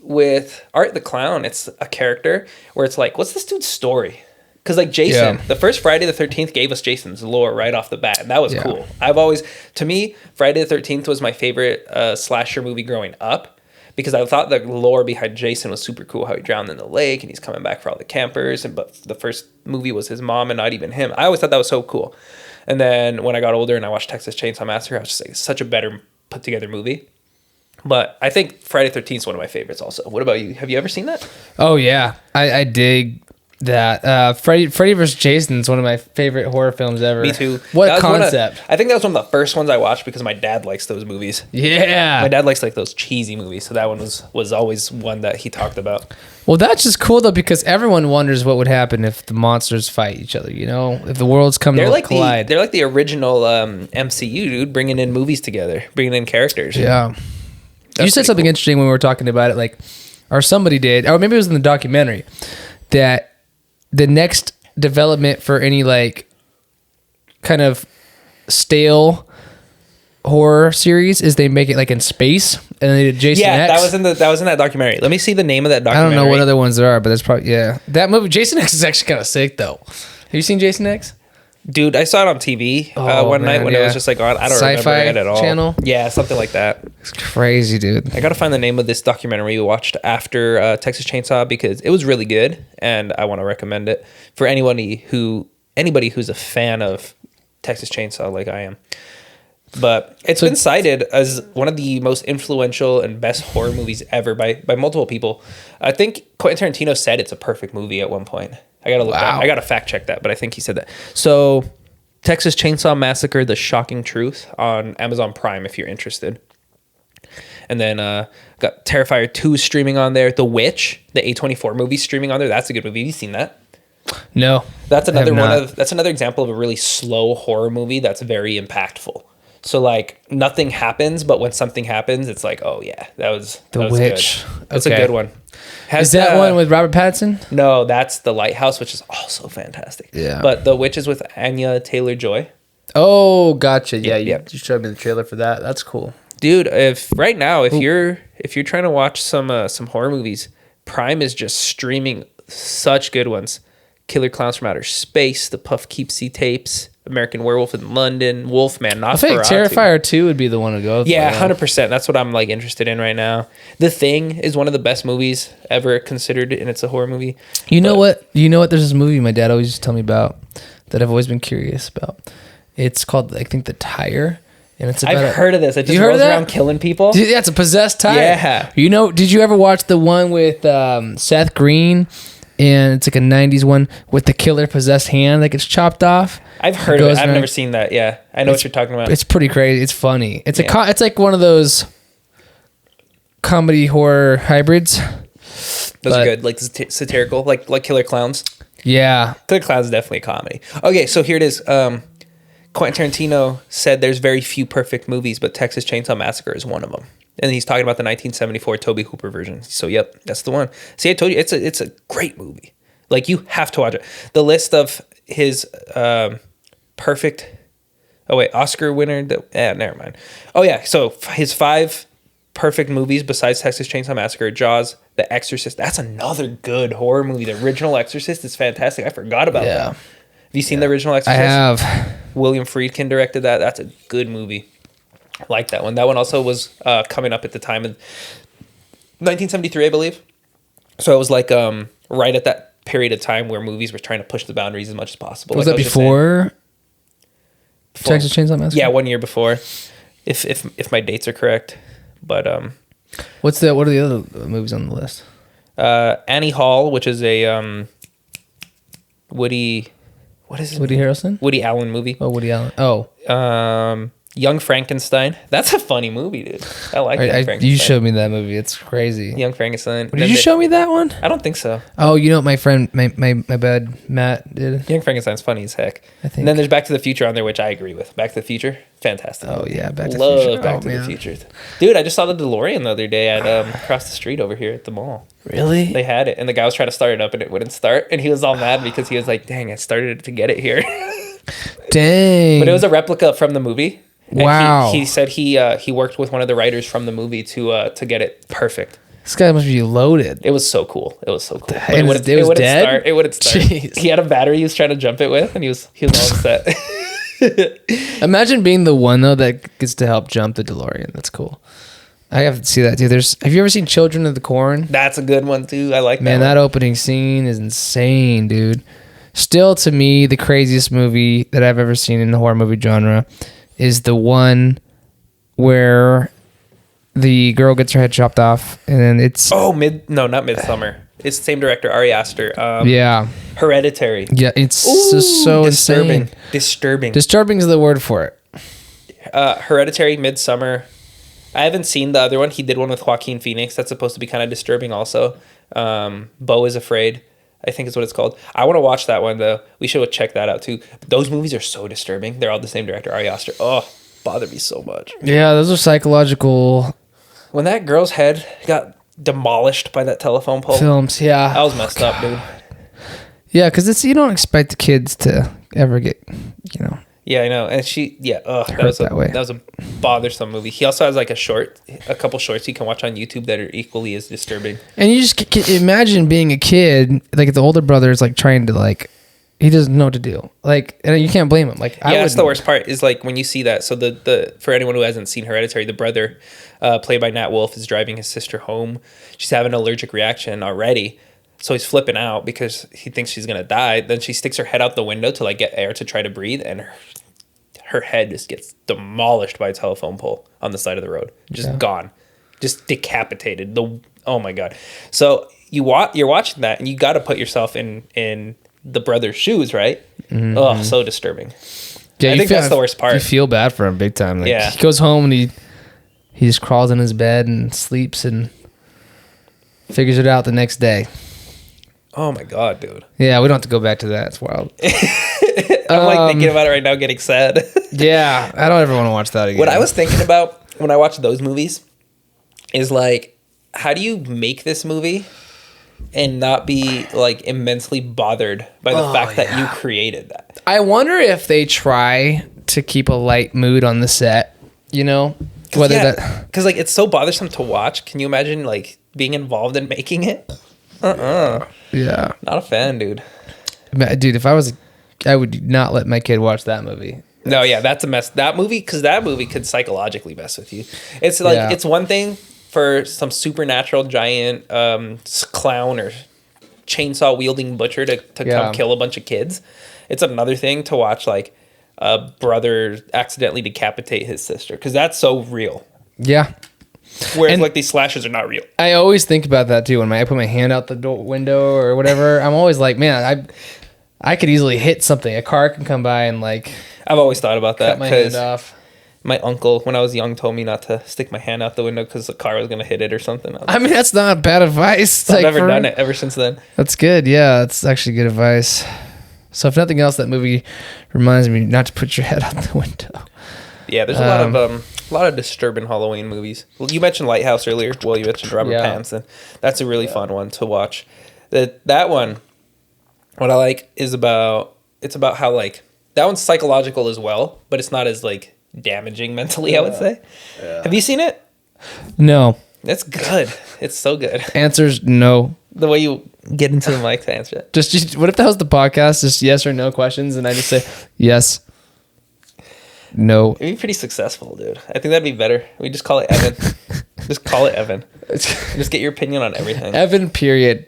Speaker 3: with Art the Clown, it's a character where it's like, what's this dude's story? Because like Jason, the first Friday the 13th gave us Jason's lore right off the bat, and that was cool. To me, Friday the 13th was my favorite slasher movie growing up, because I thought the lore behind Jason was super cool, how he drowned in the lake and he's coming back for all the campers, but the first movie was his mom and not even him. I always thought that was so cool. And then when I got older and I watched Texas Chainsaw Massacre, I was just like, it's such a better put together movie. But I think Friday the 13th is one of my favorites also. What about you? Have you ever seen that?
Speaker 2: Oh yeah. I dig that. Freddy vs. Jason is one of my favorite horror films ever.
Speaker 3: Me too.
Speaker 2: What concept?
Speaker 3: I think that was one of the first ones I watched because my dad likes those movies.
Speaker 2: Yeah.
Speaker 3: My dad likes like those cheesy movies, so that one was always one that he talked about.
Speaker 2: Well, that's just cool though, because everyone wonders what would happen if the monsters fight each other. You know, if the worlds come to collide.
Speaker 3: They're like the original MCU, dude, bringing in movies together, bringing in characters.
Speaker 2: Yeah. You said something interesting when we were talking about it, like, or somebody did, or maybe it was in the documentary, that the next development for any like kind of stale horror series is they make it like in space, and then they did Jason X.
Speaker 3: that was in that documentary. Let me see the name of that documentary.
Speaker 2: I don't know what other ones there are, but there's probably that movie. Jason X is actually kind of sick though. Have you seen Jason X?
Speaker 3: Dude, I saw it on TV one night when it was just like on. I don't
Speaker 2: Sci-Fi
Speaker 3: remember it at all.
Speaker 2: Channel?
Speaker 3: Yeah, something like that.
Speaker 2: It's crazy, dude.
Speaker 3: I gotta find the name of this documentary we watched after Texas Chainsaw, because it was really good and I want to recommend it for anybody who's a fan of Texas Chainsaw like I am. But it's been cited as one of the most influential and best horror movies ever by multiple people. I think Quentin Tarantino said it's a perfect movie at one point. I gotta look. I gotta fact check that, but I think he said that. So, Texas Chainsaw Massacre: The Shocking Truth on Amazon Prime if you're interested. And then got Terrifier 2 streaming on there. The Witch, the A24 movie streaming on there. That's a good movie. Have you seen that?
Speaker 2: No.
Speaker 3: That's another that's another example of a really slow horror movie that's very impactful. So like nothing happens, but when something happens, it's like, oh yeah, that was
Speaker 2: Witch.
Speaker 3: Good. That's a good one.
Speaker 2: Is that one with Robert Pattinson?
Speaker 3: No, that's The Lighthouse, which is also fantastic.
Speaker 2: Yeah.
Speaker 3: But The Witch is with Anya Taylor-Joy.
Speaker 2: Oh, gotcha. Yeah,
Speaker 3: you
Speaker 2: showed me the trailer for that. That's cool.
Speaker 3: Dude, if you're trying to watch some horror movies, Prime is just streaming such good ones. Killer Clowns from Outer Space, The Puff Keepsy Tapes, American Werewolf in London, Wolfman, Nosferatu.
Speaker 2: I think Terrifier 2 would be the one to go with.
Speaker 3: Yeah, 100%. That's what I'm like interested in right now. The Thing is one of the best movies ever considered, and it's a horror movie.
Speaker 2: You know what? There's this movie my dad always used to tell me about that I've always been curious about. It's called, I think, The Tire, And it's about
Speaker 3: I've heard of this. It just
Speaker 2: You heard
Speaker 3: rolls
Speaker 2: of that?
Speaker 3: around killing people.
Speaker 2: Dude, yeah, it's a possessed tiger.
Speaker 3: Yeah.
Speaker 2: You know, did you ever watch the one with Seth Green? And it's like a 90s one with the killer possessed hand that gets chopped off.
Speaker 3: I've heard of it.
Speaker 2: goes
Speaker 3: I've
Speaker 2: around-
Speaker 3: never seen that. Yeah, I know what you're talking about.
Speaker 2: It's pretty crazy. It's funny. It's
Speaker 3: Yeah.
Speaker 2: it's like one of those comedy horror hybrids.
Speaker 3: Those
Speaker 2: but-
Speaker 3: are good, like satirical, like Killer Clowns.
Speaker 2: Yeah.
Speaker 3: Killer Clowns is definitely a comedy. Okay, so here it is. Quentin Tarantino said there's very few perfect movies, but Texas Chainsaw Massacre is one of them. And he's talking about the 1974 Tobe Hooper version. So, yep, that's the one. See, I told you, it's a great movie. Like, you have to watch it. The list of his perfect... Oh, wait, Oscar winner... never mind. Oh, yeah, so his 5 perfect movies besides Texas Chainsaw Massacre, Jaws, The Exorcist. That's another good horror movie. The original Exorcist is fantastic. I forgot about that. Have you seen the original
Speaker 2: I
Speaker 3: Exorcist?
Speaker 2: have.
Speaker 3: William Friedkin directed that. That's a good movie. I like that one. That one also was coming up at the time in 1973, I believe. So it was like right at that period of time where movies were trying to push the boundaries as much as possible.
Speaker 2: Was
Speaker 3: like
Speaker 2: that
Speaker 3: I just saying.
Speaker 2: before Texas Chainsaw Massacre?
Speaker 3: Yeah, 1 year before, if my dates are correct. But
Speaker 2: What are the other movies on the list?
Speaker 3: Annie Hall, which is a Woody
Speaker 2: Harrelson?
Speaker 3: Woody Allen movie.
Speaker 2: Oh, Woody Allen. Oh.
Speaker 3: Young Frankenstein. That's a funny movie, dude. I like Young Frankenstein.
Speaker 2: You showed me that movie. It's crazy.
Speaker 3: Young Frankenstein.
Speaker 2: Did you show me that one?
Speaker 3: I don't think so.
Speaker 2: Oh, you know what my friend, my bad, Matt did?
Speaker 3: Young Frankenstein's funny as heck.
Speaker 2: I think.
Speaker 3: And then there's Back to the Future on there, which I agree with. Back to the Future, fantastic.
Speaker 2: Oh, yeah, Back to the
Speaker 3: Love
Speaker 2: Future.
Speaker 3: Back
Speaker 2: Oh,
Speaker 3: to
Speaker 2: man.
Speaker 3: the Future. Dude, I just saw the DeLorean the other day at across the street over here at the mall.
Speaker 2: Really?
Speaker 3: They had it, and the guy was trying to start it up, and it wouldn't start, and he was all mad because he was like, "Dang, I started it to get it here."
Speaker 2: Dang.
Speaker 3: But it was a replica from the movie. And
Speaker 2: Wow.
Speaker 3: He said he worked with one of the writers from the movie to get it perfect.
Speaker 2: This guy must be loaded.
Speaker 3: It was so cool. It was so cool. But
Speaker 2: And
Speaker 3: it
Speaker 2: it was
Speaker 3: wouldn't
Speaker 2: dead?
Speaker 3: start. It wouldn't start.
Speaker 2: Jeez.
Speaker 3: He had a battery he was trying to jump it with, and he was all upset.
Speaker 2: Imagine being the one, though, that gets to help jump the DeLorean. That's cool. I have to see that, too. Have you ever seen Children of the Corn?
Speaker 3: That's a good one too. I like
Speaker 2: Man,
Speaker 3: that.
Speaker 2: that opening scene is insane, dude. Still, to me, the craziest movie that I've ever seen in the horror movie genre is the one where the girl gets her head chopped off, and then it's
Speaker 3: not Midsummer. It's the same director, Ari Aster.
Speaker 2: yeah,
Speaker 3: Hereditary.
Speaker 2: yeah, it's
Speaker 3: Ooh,
Speaker 2: just so
Speaker 3: disturbing.
Speaker 2: insane.
Speaker 3: Disturbing.
Speaker 2: Disturbing is the word for it.
Speaker 3: Hereditary, Midsummer. I haven't seen the other one. He did one with Joaquin Phoenix. That's supposed to be kind of disturbing also. Beau is Afraid, I think is what it's called. I want to watch that one, though. We should check that out, too. Those movies are so disturbing. They're all the same director, Ari Aster. Oh, bother me so much.
Speaker 2: Yeah, those are psychological
Speaker 3: When that girl's head got demolished by that telephone pole,
Speaker 2: films. Yeah,
Speaker 3: that was messed up, dude.
Speaker 2: yeah, because you don't expect the kids to ever get,
Speaker 3: Yeah, I know. And that
Speaker 2: hurt
Speaker 3: was
Speaker 2: that way.
Speaker 3: That was a bothersome movie. He also has like a couple shorts you can watch on YouTube that are equally as disturbing.
Speaker 2: And you just imagine being a kid, like the older brother is like trying to he doesn't know what to do. Like, and you can't blame him. Like,
Speaker 3: Yeah, that's the worst part is like when you see that. So the for anyone who hasn't seen Hereditary, the brother, played by Nat Wolff, is driving his sister home. She's having an allergic reaction already. So he's flipping out because he thinks she's going to die. Then she sticks her head out the window to like get air to try to breathe. And her head just gets demolished by a telephone pole on the side of the road. Just gone. Just decapitated. Oh my God. So you're watching that and you got to put yourself in the brother's shoes, right? Mm-hmm. Oh, so disturbing.
Speaker 2: Yeah,
Speaker 3: I think that's the worst part.
Speaker 2: You feel bad for him big time. Like,
Speaker 3: Yeah.
Speaker 2: he goes home and he just crawls in his bed and sleeps and figures it out the next day.
Speaker 3: Oh my God, dude.
Speaker 2: Yeah, we don't have to go back to that. It's wild.
Speaker 3: I'm like thinking about it right now, getting sad.
Speaker 2: Yeah, I don't ever want to watch that again.
Speaker 3: What I was thinking about when I watched those movies is like, how do you make this movie and not be like immensely bothered by the fact that you created that?
Speaker 2: I wonder if they try to keep a light mood on the set,
Speaker 3: Because like it's so bothersome to watch. Can you imagine like being involved in making it?
Speaker 2: Yeah.
Speaker 3: Not a fan, dude.
Speaker 2: Dude, I would not let my kid watch that movie.
Speaker 3: No, yeah, that's a mess. That movie could psychologically mess with you. It's like it's one thing for some supernatural giant clown or chainsaw wielding butcher to come kill a bunch of kids. It's another thing to watch like a brother accidentally decapitate his sister, because that's so real.
Speaker 2: Yeah.
Speaker 3: Whereas
Speaker 2: And-
Speaker 3: like these slashes are not real.
Speaker 2: I always think about that too when I put my hand out the window or whatever. I'm always like, man, I could easily hit something. A car can come by and like
Speaker 3: I've always thought about that
Speaker 2: cut my hand
Speaker 3: because
Speaker 2: off.
Speaker 3: my uncle, when I was young, told me not to stick my hand out the window because the car was going to hit it or something.
Speaker 2: I mean, that's not bad advice.
Speaker 3: I've never done it ever since then.
Speaker 2: That's good. Yeah, that's actually good advice. So if nothing else, that movie reminds me not to put your head out the window.
Speaker 3: Yeah, there's a lot of disturbing Halloween movies. Well, you mentioned Lighthouse earlier. Well, you mentioned Robert Pattinson. That's a really fun one to watch. That one, what I like is about how like that one's psychological as well, but it's not as like damaging mentally. I would say. Yeah. Have you seen it?
Speaker 2: No.
Speaker 3: It's good. It's so good.
Speaker 2: Answers no.
Speaker 3: The way you get into the mic to answer it.
Speaker 2: Just what if that was the podcast? Just yes or no questions, and I just say yes. No.
Speaker 3: It'd be pretty successful, dude. I think that'd be better. We just call it Evan. Just call it Evan. Just get your opinion on everything.
Speaker 2: Evan, period.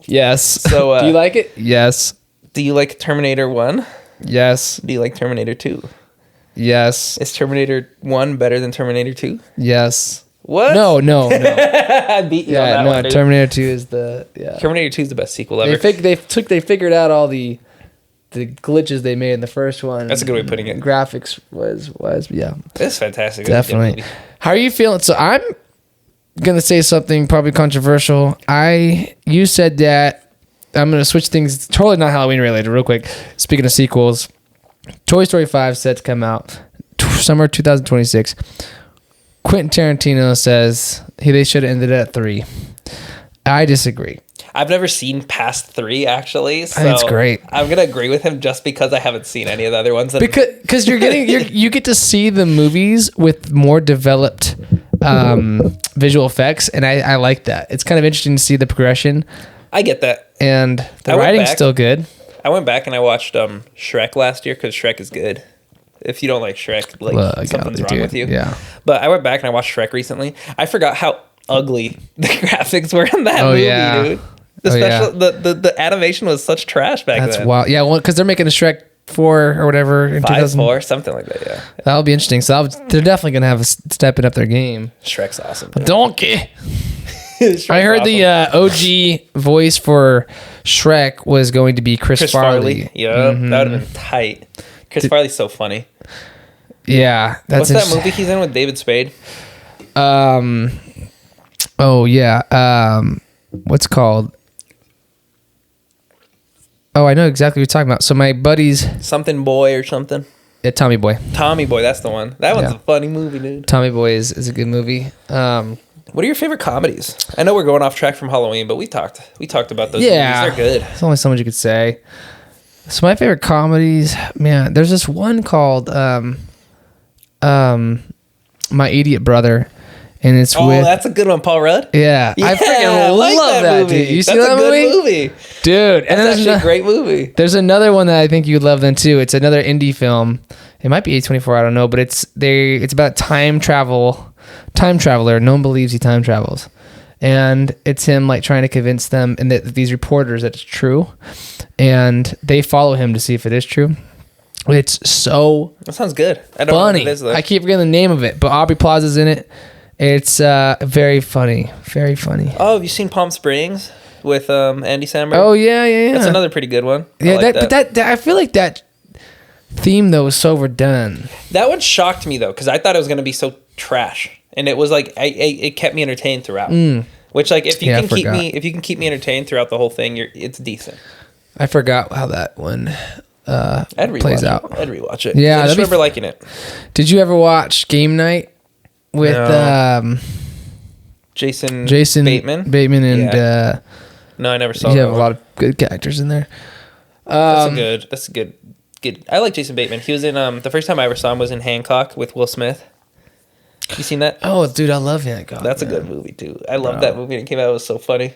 Speaker 2: Yes.
Speaker 3: So,
Speaker 2: do you like it? Yes.
Speaker 3: Do you like Terminator 1?
Speaker 2: Yes.
Speaker 3: Do you like Terminator 2?
Speaker 2: Yes.
Speaker 3: Is Terminator 1 better than Terminator 2?
Speaker 2: Yes.
Speaker 3: What?
Speaker 2: No.
Speaker 3: I beat you on that one, dude.
Speaker 2: Terminator 2 is
Speaker 3: Terminator 2 is the best sequel ever.
Speaker 2: They figured out all the glitches they made in the first one.
Speaker 3: That's a good way of putting it.
Speaker 2: Graphics was
Speaker 3: It's fantastic.
Speaker 2: Definitely. How are you feeling? So I'm gonna say something probably controversial. You said that I'm gonna switch things. It's totally not Halloween related. Real quick. Speaking of sequels, Toy Story 5 set to come out summer 2026. Quentin Tarantino says they should have ended it at 3. I disagree.
Speaker 3: I've never seen past 3 actually. So
Speaker 2: I think it's great.
Speaker 3: I'm gonna agree with him just because I haven't seen any of the other ones.
Speaker 2: Because you get to see the movies with more developed visual effects, and I like that. It's kind of interesting to see the progression.
Speaker 3: I get that.
Speaker 2: And the writing's still good.
Speaker 3: I went back and I watched Shrek last year because Shrek is good. If you don't like Shrek, like something's wrong with you.
Speaker 2: Yeah.
Speaker 3: But I went back and I watched Shrek recently. I forgot how ugly the graphics were in that movie, dude. The animation was such trash back then.
Speaker 2: That's wild. Yeah, well, because they're making a Shrek 4 or whatever in
Speaker 3: 5-4, something like that. Yeah,
Speaker 2: that'll be interesting. So they're definitely gonna have stepping up their game.
Speaker 3: Shrek's awesome.
Speaker 2: Donkey. I heard the OG voice for Shrek was going to be Chris Farley.
Speaker 3: Yeah, that would have been tight. Chris Farley's so funny.
Speaker 2: Yeah,
Speaker 3: what's that movie he's in with David Spade?
Speaker 2: Oh yeah. What's it called? Oh, I know exactly what you're talking about. So my buddies,
Speaker 3: something boy or something.
Speaker 2: Yeah, Tommy Boy.
Speaker 3: Tommy Boy, that's the one. That one's a funny movie, dude.
Speaker 2: Tommy Boy is a good movie.
Speaker 3: What are your favorite comedies? I know we're going off track from Halloween, but we talked about those movies. They're good.
Speaker 2: There's only so much you could say. So my favorite comedies, man, there's this one called My Idiot Brother. And it's
Speaker 3: that's a good one, Paul Rudd.
Speaker 2: Yeah, I freaking love that
Speaker 3: movie.
Speaker 2: dude. You see
Speaker 3: that's
Speaker 2: that
Speaker 3: a good movie,
Speaker 2: dude? And
Speaker 3: that's actually a great movie.
Speaker 2: There's another one that I think you'd love then too. It's another indie film. It might be A24, I don't know, but it's about time traveler. No one believes he time travels, and it's him like trying to convince them and these reporters that it's true, and they follow him to see if it is true. It's so
Speaker 3: that sounds good. I don't
Speaker 2: funny.
Speaker 3: know what it is, though.
Speaker 2: I keep forgetting the name of it, but Aubrey Plaza's in it. It's very funny. Very funny.
Speaker 3: Oh, have you seen Palm Springs with Andy Samberg?
Speaker 2: Oh, yeah.
Speaker 3: That's another pretty good one.
Speaker 2: Yeah, but I feel like that theme, though, was so overdone.
Speaker 3: That one shocked me, though, because I thought it was going to be so trash. And it was like, it kept me entertained throughout. Which, like, if you can keep me entertained throughout the whole thing, it's decent.
Speaker 2: I forgot how that one plays out.
Speaker 3: I'd rewatch it.
Speaker 2: Yeah,
Speaker 3: I just remember liking it.
Speaker 2: Did you ever watch Game Night? With
Speaker 3: Jason
Speaker 2: Bateman and
Speaker 3: no, I never saw.
Speaker 2: You have a lot of good actors in there.
Speaker 3: That's a good. I like Jason Bateman. He was in the first time I ever saw him was in Hancock with Will Smith. You seen that?
Speaker 2: Oh, dude, I love Hancock.
Speaker 3: That's a good movie too. I love that movie. It came out. It was so funny.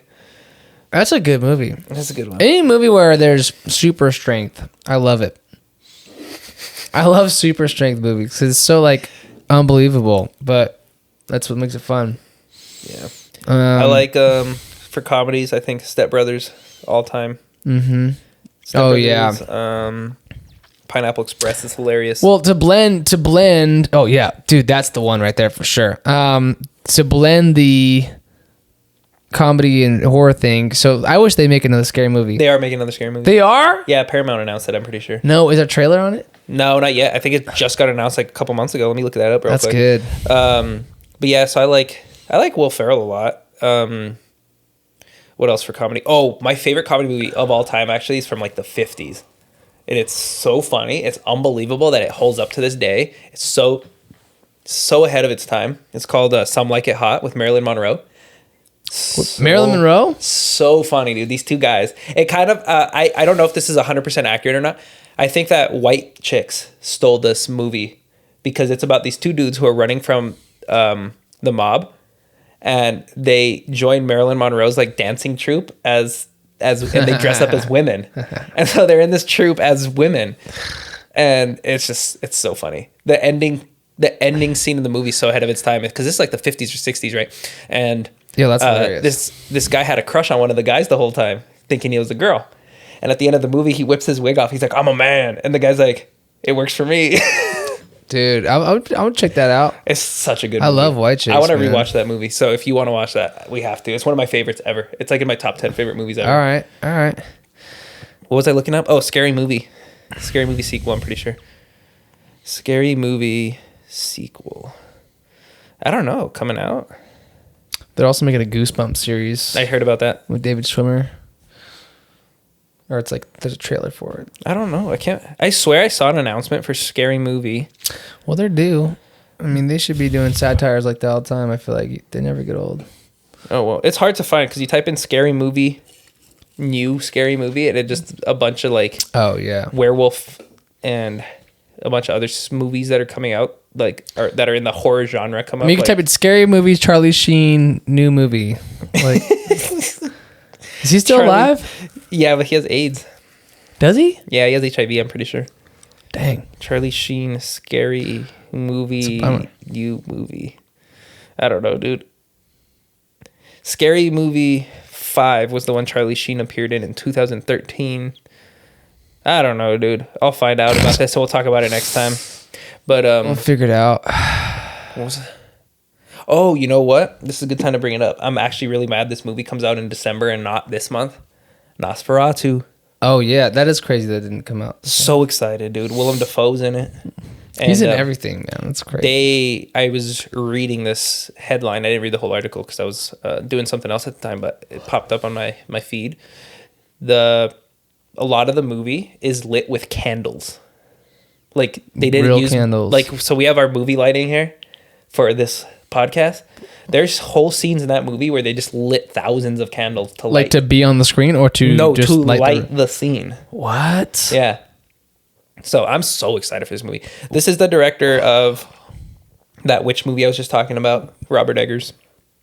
Speaker 2: That's a good movie.
Speaker 3: That's a good one.
Speaker 2: Any movie where there's super strength, I love it. I love super strength movies because it's so like unbelievable, but that's what makes it fun.
Speaker 3: Yeah. I like for comedies, I think Step Brothers all time.
Speaker 2: Mm-hmm.
Speaker 3: Step
Speaker 2: oh
Speaker 3: Brothers,
Speaker 2: yeah.
Speaker 3: Pineapple Express is hilarious.
Speaker 2: Well, to blend. Oh yeah, dude, that's the one right there for sure. To blend the comedy and horror thing. So I wish they make another scary movie.
Speaker 3: They are making another scary movie.
Speaker 2: They are?
Speaker 3: Yeah, Paramount announced it, I'm pretty sure.
Speaker 2: No, is there a trailer on it?
Speaker 3: No, not yet. I think it just got announced like a couple months ago. Let me look that up real
Speaker 2: That's
Speaker 3: quick.
Speaker 2: good.
Speaker 3: But yeah, so I like Will Ferrell a lot. What else for comedy? Oh, my favorite comedy movie of all time actually is from like the 50s. And it's so funny. It's unbelievable that it holds up to this day. It's so ahead of its time. It's called Some Like It Hot with Marilyn Monroe.
Speaker 2: Marilyn Monroe?
Speaker 3: So funny, dude. These two guys. It kind of, I don't know if this is 100% accurate or not. I think that white chicks stole this movie because it's about these two dudes who are running from the mob, and they join Marilyn Monroe's like dancing troupe and they dress up as women. And so they're in this troupe as women. And it's so funny. The ending scene of the movie is so ahead of its time because it's like the 50s or 60s, right? And
Speaker 2: Yeah, that's hilarious.
Speaker 3: This guy had a crush on one of the guys the whole time, thinking he was a girl. And at the end of the movie, he whips his wig off. He's like, "I'm a man," and the guy's like, "It works for me."
Speaker 2: Dude, I would check that out.
Speaker 3: It's such a good movie.
Speaker 2: I love White Chicks.
Speaker 3: I want to
Speaker 2: man.
Speaker 3: rewatch that movie. So if you want to watch that, we have to. It's one of my favorites ever. It's like in my top 10 favorite movies ever.
Speaker 2: All right.
Speaker 3: What was I looking up? Oh, Scary Movie. Scary Movie sequel, I'm pretty sure. Scary Movie sequel. I don't know. Coming out?
Speaker 2: They're also making a Goosebumps series
Speaker 3: I heard about that.
Speaker 2: with David Schwimmer. Or it's like there's a trailer for it.
Speaker 3: I don't know. I swear I saw an announcement for Scary Movie.
Speaker 2: Well, they're due. I mean, they should be doing satires like that all the time. I feel like they never get old.
Speaker 3: Oh, well. It's hard to find because you type in Scary Movie, new Scary Movie, and it just a bunch of like
Speaker 2: Oh, yeah.
Speaker 3: werewolf and a bunch of other movies that are coming out that are in the horror genre come
Speaker 2: I
Speaker 3: up.
Speaker 2: mean, you can type in scary movies, Charlie Sheen, new movie. Like, is he still alive?
Speaker 3: Yeah, but he has AIDS.
Speaker 2: Does he?
Speaker 3: Yeah, he has HIV, I'm pretty sure.
Speaker 2: Dang.
Speaker 3: Charlie Sheen, Scary Movie, new movie. I don't know, dude. Scary Movie 5 was the one Charlie Sheen appeared in 2013. I don't know, dude. I'll find out about this, so we'll talk about it next time. But
Speaker 2: We'll figure it out.
Speaker 3: what was it? Oh, you know what? This is a good time to bring it up. I'm actually really mad this movie comes out in December and not this month. Nosferatu.
Speaker 2: Oh, yeah. That is crazy that it didn't come out.
Speaker 3: So excited, dude. Willem Dafoe's in it.
Speaker 2: He's in everything, man. That's crazy.
Speaker 3: I was reading this headline. I didn't read the whole article because I was doing something else at the time, but it popped up on my feed. A lot of the movie is lit with candles. Like they didn't
Speaker 2: Real
Speaker 3: use
Speaker 2: candles.
Speaker 3: Like, so we have our movie lighting here for this podcast. There's whole scenes in that movie where they just lit thousands of candles to light.
Speaker 2: Like to be on the screen or to just
Speaker 3: light the scene.
Speaker 2: What?
Speaker 3: Yeah. So I'm so excited for this movie. This is the director of that witch movie I was just talking about, Robert Eggers.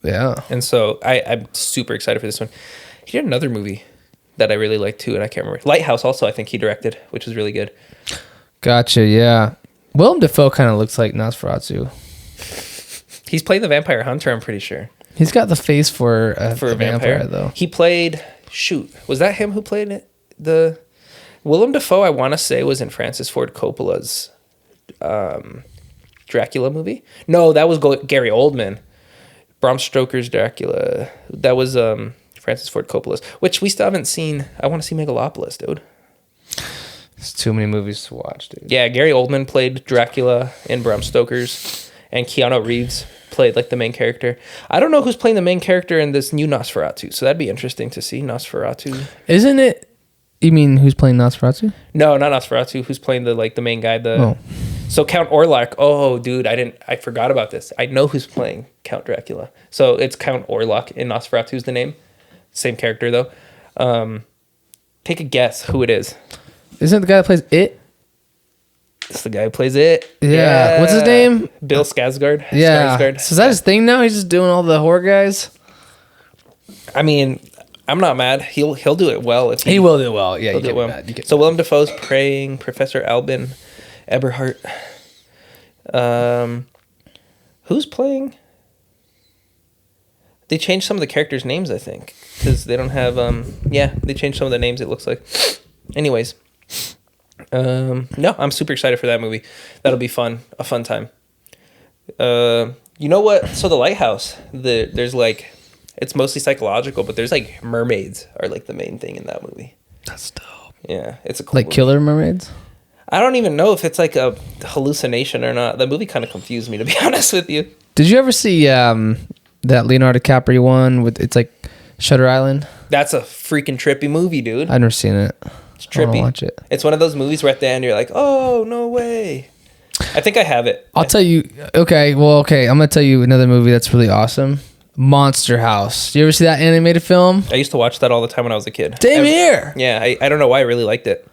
Speaker 2: Yeah.
Speaker 3: And so I'm super excited for this one. He did another movie that I really liked too, and I can't remember. Lighthouse also, I think he directed, which was really good.
Speaker 2: Gotcha, yeah. Willem Dafoe kind of looks like Nosferatu.
Speaker 3: He's playing the vampire hunter, I'm pretty sure.
Speaker 2: He's got the face for a
Speaker 3: vampire,
Speaker 2: though.
Speaker 3: He played, was that him who played it? Willem Dafoe, I want to say, was in Francis Ford Coppola's Dracula movie. No, that was Gary Oldman. Bram Stoker's Dracula. That was Francis Ford Coppola's, which we still haven't seen. I want to see Megalopolis, dude.
Speaker 2: It's too many movies to watch, dude.
Speaker 3: Yeah, Gary Oldman played Dracula in Bram Stoker's, and Keanu Reeves played like the main character. I don't know who's playing the main character in this new Nosferatu, so that'd be interesting to see. Nosferatu.
Speaker 2: Isn't it? You mean who's playing Nosferatu?
Speaker 3: No, not Nosferatu. Who's playing the main guy? So Count Orlok. Oh, dude, I forgot about this. I know who's playing Count Dracula. So it's Count Orlok in Nosferatu's the name. Same character though. Take a guess who it is.
Speaker 2: Isn't it the guy that plays It?
Speaker 3: It's the guy who plays It.
Speaker 2: Yeah. What's his name?
Speaker 3: Bill Skarsgård.
Speaker 2: Yeah.
Speaker 3: Skarsgård.
Speaker 2: So is that his thing now? He's just doing all the horror guys?
Speaker 3: I mean, I'm not mad. He'll do it well. If
Speaker 2: He will do well. Yeah,
Speaker 3: he'll do it well. So Willem Dafoe's playing Professor Albin Eberhardt. Who's playing? They changed some of the characters' names, I think, because they don't have. They changed some of the names. It looks like. Anyways, No, I'm super excited for that movie. That'll be fun. A fun time. You know what? So the Lighthouse, there's like, it's mostly psychological, but there's like mermaids are like the main thing in that movie.
Speaker 2: That's dope.
Speaker 3: Yeah, it's a cool
Speaker 2: Like
Speaker 3: movie.
Speaker 2: killer mermaids?
Speaker 3: I don't even know if it's like a hallucination or not. The movie kind of confused me, to be honest with you.
Speaker 2: Did you ever see that Leonardo DiCaprio one with, it's like Shutter Island?
Speaker 3: That's a freaking trippy movie, dude.
Speaker 2: I've never seen it.
Speaker 3: It's
Speaker 2: I wanna
Speaker 3: trippy.
Speaker 2: watch it.
Speaker 3: It's one of those movies where at the end you're like, oh, no way. I think I have it.
Speaker 2: I'll tell you. Okay, I'm gonna tell you another movie that's really awesome. Monster House. Do you ever see that animated film?
Speaker 3: I used to watch that all the time when I was a kid.
Speaker 2: Same here.
Speaker 3: Yeah, I don't know why I really liked it.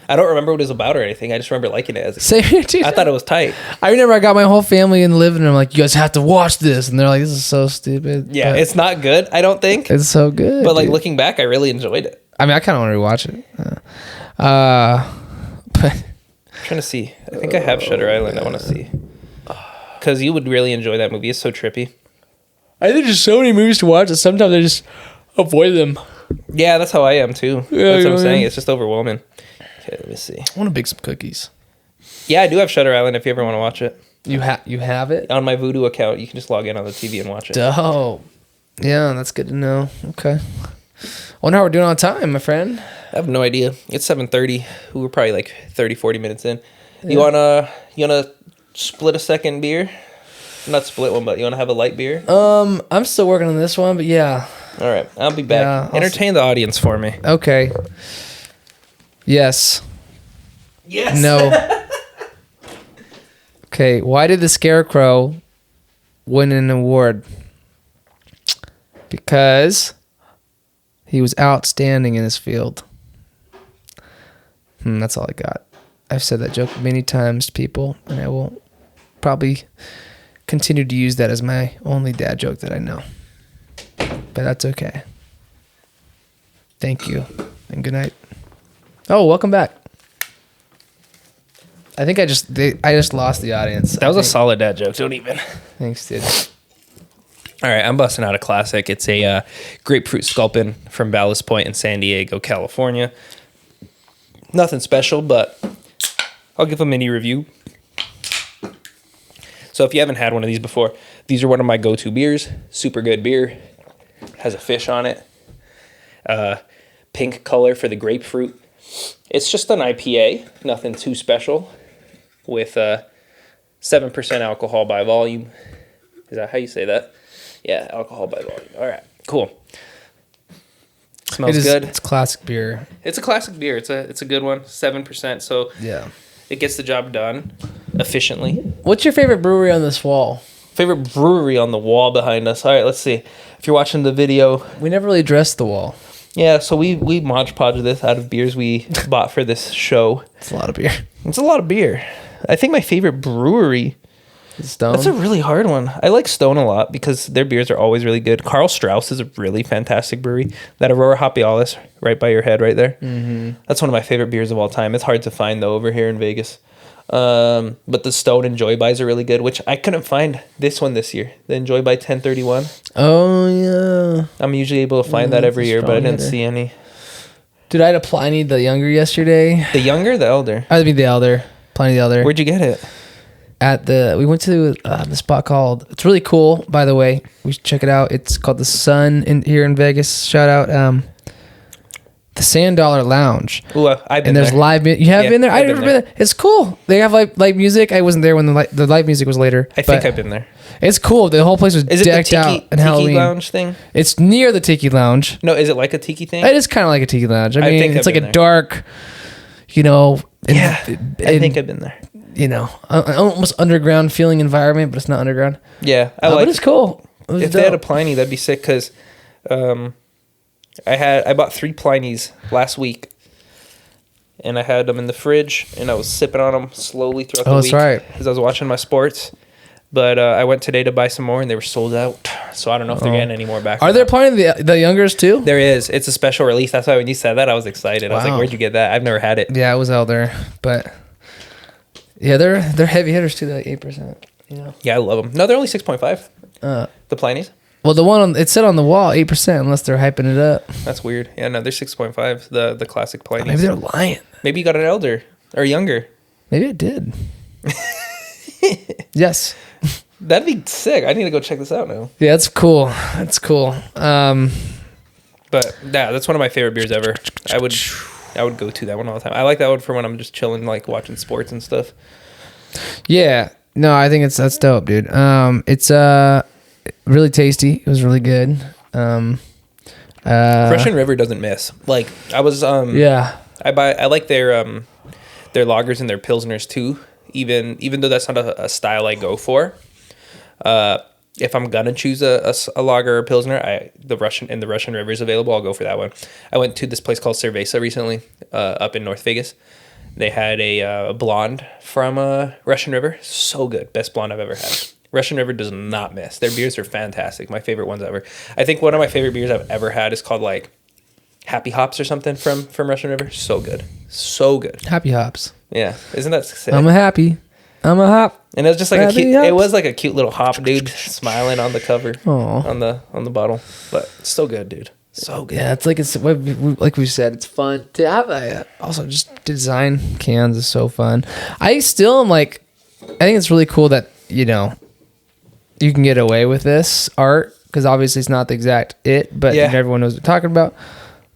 Speaker 3: I don't remember what it was about or anything. I just remember liking it as a kid.
Speaker 2: Same here, dude.
Speaker 3: I thought it was tight.
Speaker 2: I remember I got my whole family in the living room. Like, you guys have to watch this, and they're like, "This is so stupid."
Speaker 3: Yeah,
Speaker 2: But
Speaker 3: it's not good, I don't think.
Speaker 2: it's so good.
Speaker 3: But like
Speaker 2: dude.
Speaker 3: looking back, I really enjoyed it.
Speaker 2: I mean, I kind of want to rewatch it. But
Speaker 3: I'm trying to see. I think I have Shutter Island. I want to see. Because you would really enjoy that movie. It's so trippy.
Speaker 2: I think there's so many movies to watch that sometimes I just avoid them.
Speaker 3: Yeah, that's how I am too.
Speaker 2: Yeah,
Speaker 3: That's
Speaker 2: you
Speaker 3: what I'm
Speaker 2: know,
Speaker 3: saying.
Speaker 2: yeah.
Speaker 3: It's just overwhelming. Okay, let me see.
Speaker 2: I want to bake some cookies.
Speaker 3: Yeah, I do have Shutter Island if you ever want to watch it.
Speaker 2: You have it?
Speaker 3: On my Vudu account, you can just log in on the TV and watch it.
Speaker 2: Dope. Yeah, that's good to know. Okay. I wonder how we're doing on time, my friend.
Speaker 3: I have no idea. It's 7:30. We're probably like 30, 40 minutes in. You wanna split a second beer? Not split one, but you wanna have a light beer?
Speaker 2: I'm still working on this one, but yeah.
Speaker 3: All right, I'll be back.
Speaker 2: Yeah, I'll
Speaker 3: Entertain the audience for me.
Speaker 2: Okay. Yes.
Speaker 3: Yes.
Speaker 2: No. Okay, why did the Scarecrow win an award? Because he was outstanding in his field. That's all I got. I've said that joke many times to people, and I will probably continue to use that as my only dad joke that I know. But that's okay. Thank you, and good night. Oh, welcome back. I think I just lost the audience.
Speaker 3: That was a solid dad joke. Don't even.
Speaker 2: Thanks, dude.
Speaker 3: All right, I'm busting out a classic. It's a grapefruit sculpin from Ballast Point in San Diego, California. Nothing special, but I'll give a mini review. So if you haven't had one of these before, these are one of my go-to beers. Super good beer. Has a fish on it. Pink color for the grapefruit. It's just an IPA. Nothing too special. With 7% alcohol by volume. Is that how you say that? Yeah, alcohol by volume. All right, cool. Smells good.
Speaker 2: It's classic beer.
Speaker 3: It's a classic beer. It's a good one. 7%. So
Speaker 2: Yeah.
Speaker 3: it gets the job done efficiently.
Speaker 2: What's your favorite brewery on this wall?
Speaker 3: Favorite brewery on the wall behind us. All right, let's see. If you're watching the video,
Speaker 2: We never really addressed the wall.
Speaker 3: yeah. So we Mod Podged this out of beers we bought for this show.
Speaker 2: It's a lot of beer.
Speaker 3: It's a lot of beer. I think my favorite brewery.
Speaker 2: Stone.
Speaker 3: That's a really hard one. I like Stone a lot because their beers are always really good. Carl Strauss is a really fantastic brewery. That Aurora Hopialis right by your head right there. Mm-hmm. That's one of my favorite beers of all time. It's hard to find though over here in Vegas. But the Stone and Joy Buys are really good, which I couldn't find this one this year. The Enjoy by 1031.
Speaker 2: Oh yeah.
Speaker 3: I'm usually able to find that every
Speaker 2: that's a
Speaker 3: year, but I
Speaker 2: strong
Speaker 3: didn't
Speaker 2: hitter.
Speaker 3: see any.
Speaker 2: Dude, I had a Pliny the Younger yesterday.
Speaker 3: The Younger, or the Elder?
Speaker 2: I mean the Elder. Pliny the Elder.
Speaker 3: Where'd you get it?
Speaker 2: We went to the spot called, it's really cool, by the way. We should check it out. It's called the Sun here in Vegas. Shout out the Sand Dollar Lounge.
Speaker 3: Ooh, I've been
Speaker 2: And there's
Speaker 3: there.
Speaker 2: live you have
Speaker 3: Yeah,
Speaker 2: been there?
Speaker 3: I've
Speaker 2: I've never
Speaker 3: been
Speaker 2: been there. It's cool. They have like live music. I wasn't there when the live music was later.
Speaker 3: I think
Speaker 2: but
Speaker 3: I've been there.
Speaker 2: it's cool. The whole place was
Speaker 3: Is it the
Speaker 2: decked out
Speaker 3: Tiki,
Speaker 2: in
Speaker 3: tiki
Speaker 2: Halloween.
Speaker 3: Lounge thing?
Speaker 2: It's near the Tiki Lounge.
Speaker 3: No, is it like a Tiki thing?
Speaker 2: It is kind of like a Tiki Lounge. I
Speaker 3: I
Speaker 2: mean,
Speaker 3: think
Speaker 2: it's
Speaker 3: I've
Speaker 2: like a
Speaker 3: been there.
Speaker 2: dark,
Speaker 3: Yeah, I think I've been there.
Speaker 2: almost underground feeling environment, but it's not underground.
Speaker 3: Yeah, I
Speaker 2: But
Speaker 3: like
Speaker 2: it's cool. It was
Speaker 3: if they had a
Speaker 2: dope.
Speaker 3: Pliny, that'd be sick because I bought 3 Plinies last week, and I had them in the fridge, and I was sipping on them slowly throughout the
Speaker 2: Oh,
Speaker 3: week.
Speaker 2: that's right.
Speaker 3: Because I was watching my sports. But I went today to buy some more, and they were sold out. So I don't know if they're getting any more back.
Speaker 2: Are
Speaker 3: or
Speaker 2: there
Speaker 3: not.
Speaker 2: Pliny the Youngers too?
Speaker 3: There is. It's a special release. That's why when you said that, I was excited. I was like,
Speaker 2: Wow.
Speaker 3: "Where'd you get that? I've never had it."
Speaker 2: Yeah, it was Elder, but yeah, they're heavy hitters too. They're like 8%.
Speaker 3: Yeah, I love them. No, they're only 6.5.
Speaker 2: Uh,
Speaker 3: The Plinies.
Speaker 2: well, the one it said on the wall 8%, unless they're hyping it up.
Speaker 3: That's weird. Yeah, no, they're 6.5. The classic Plinies.
Speaker 2: Maybe they're lying.
Speaker 3: Maybe you got an Elder. or younger.
Speaker 2: Maybe it did. Yes.
Speaker 3: That'd be sick. I need to go check this out now.
Speaker 2: Yeah, that's cool. That's cool.
Speaker 3: But yeah, that's one of my favorite beers ever. I would go to that one all the time. I like that one for when I'm just chilling, like watching sports and stuff.
Speaker 2: Yeah. No, I think that's dope, dude. It's really tasty. It was really good.
Speaker 3: Russian River doesn't miss. Like I was
Speaker 2: yeah.
Speaker 3: I like their lagers and their pilsners too. Even though that's not a style I go for. If I'm gonna choose a lager or a pilsner, the Russian River is available. I'll go for that one. I went to this place called Cerveza recently, up in North Vegas. They had a blonde from Russian River. So good, best blonde I've ever had. Russian River does not miss. Their beers are fantastic. My favorite ones ever. I think one of my favorite beers I've ever had is called like Happy Hops or something from Russian River. So good, so good.
Speaker 2: Happy hops.
Speaker 3: Yeah, isn't that sick?
Speaker 2: I'm a hop.
Speaker 3: And it was just like
Speaker 2: Happy
Speaker 3: a cute.
Speaker 2: hops.
Speaker 3: It was like a cute little hop dude smiling on the cover,
Speaker 2: Aw.
Speaker 3: on the bottle. But it's so good, dude. So good.
Speaker 2: Yeah, it's like we said, it's fun to have. Also, just design cans is so fun. I still am like, I think it's really cool that you can get away with this art because obviously it's not the exact it, but
Speaker 3: Yeah.
Speaker 2: everyone knows what we're talking about.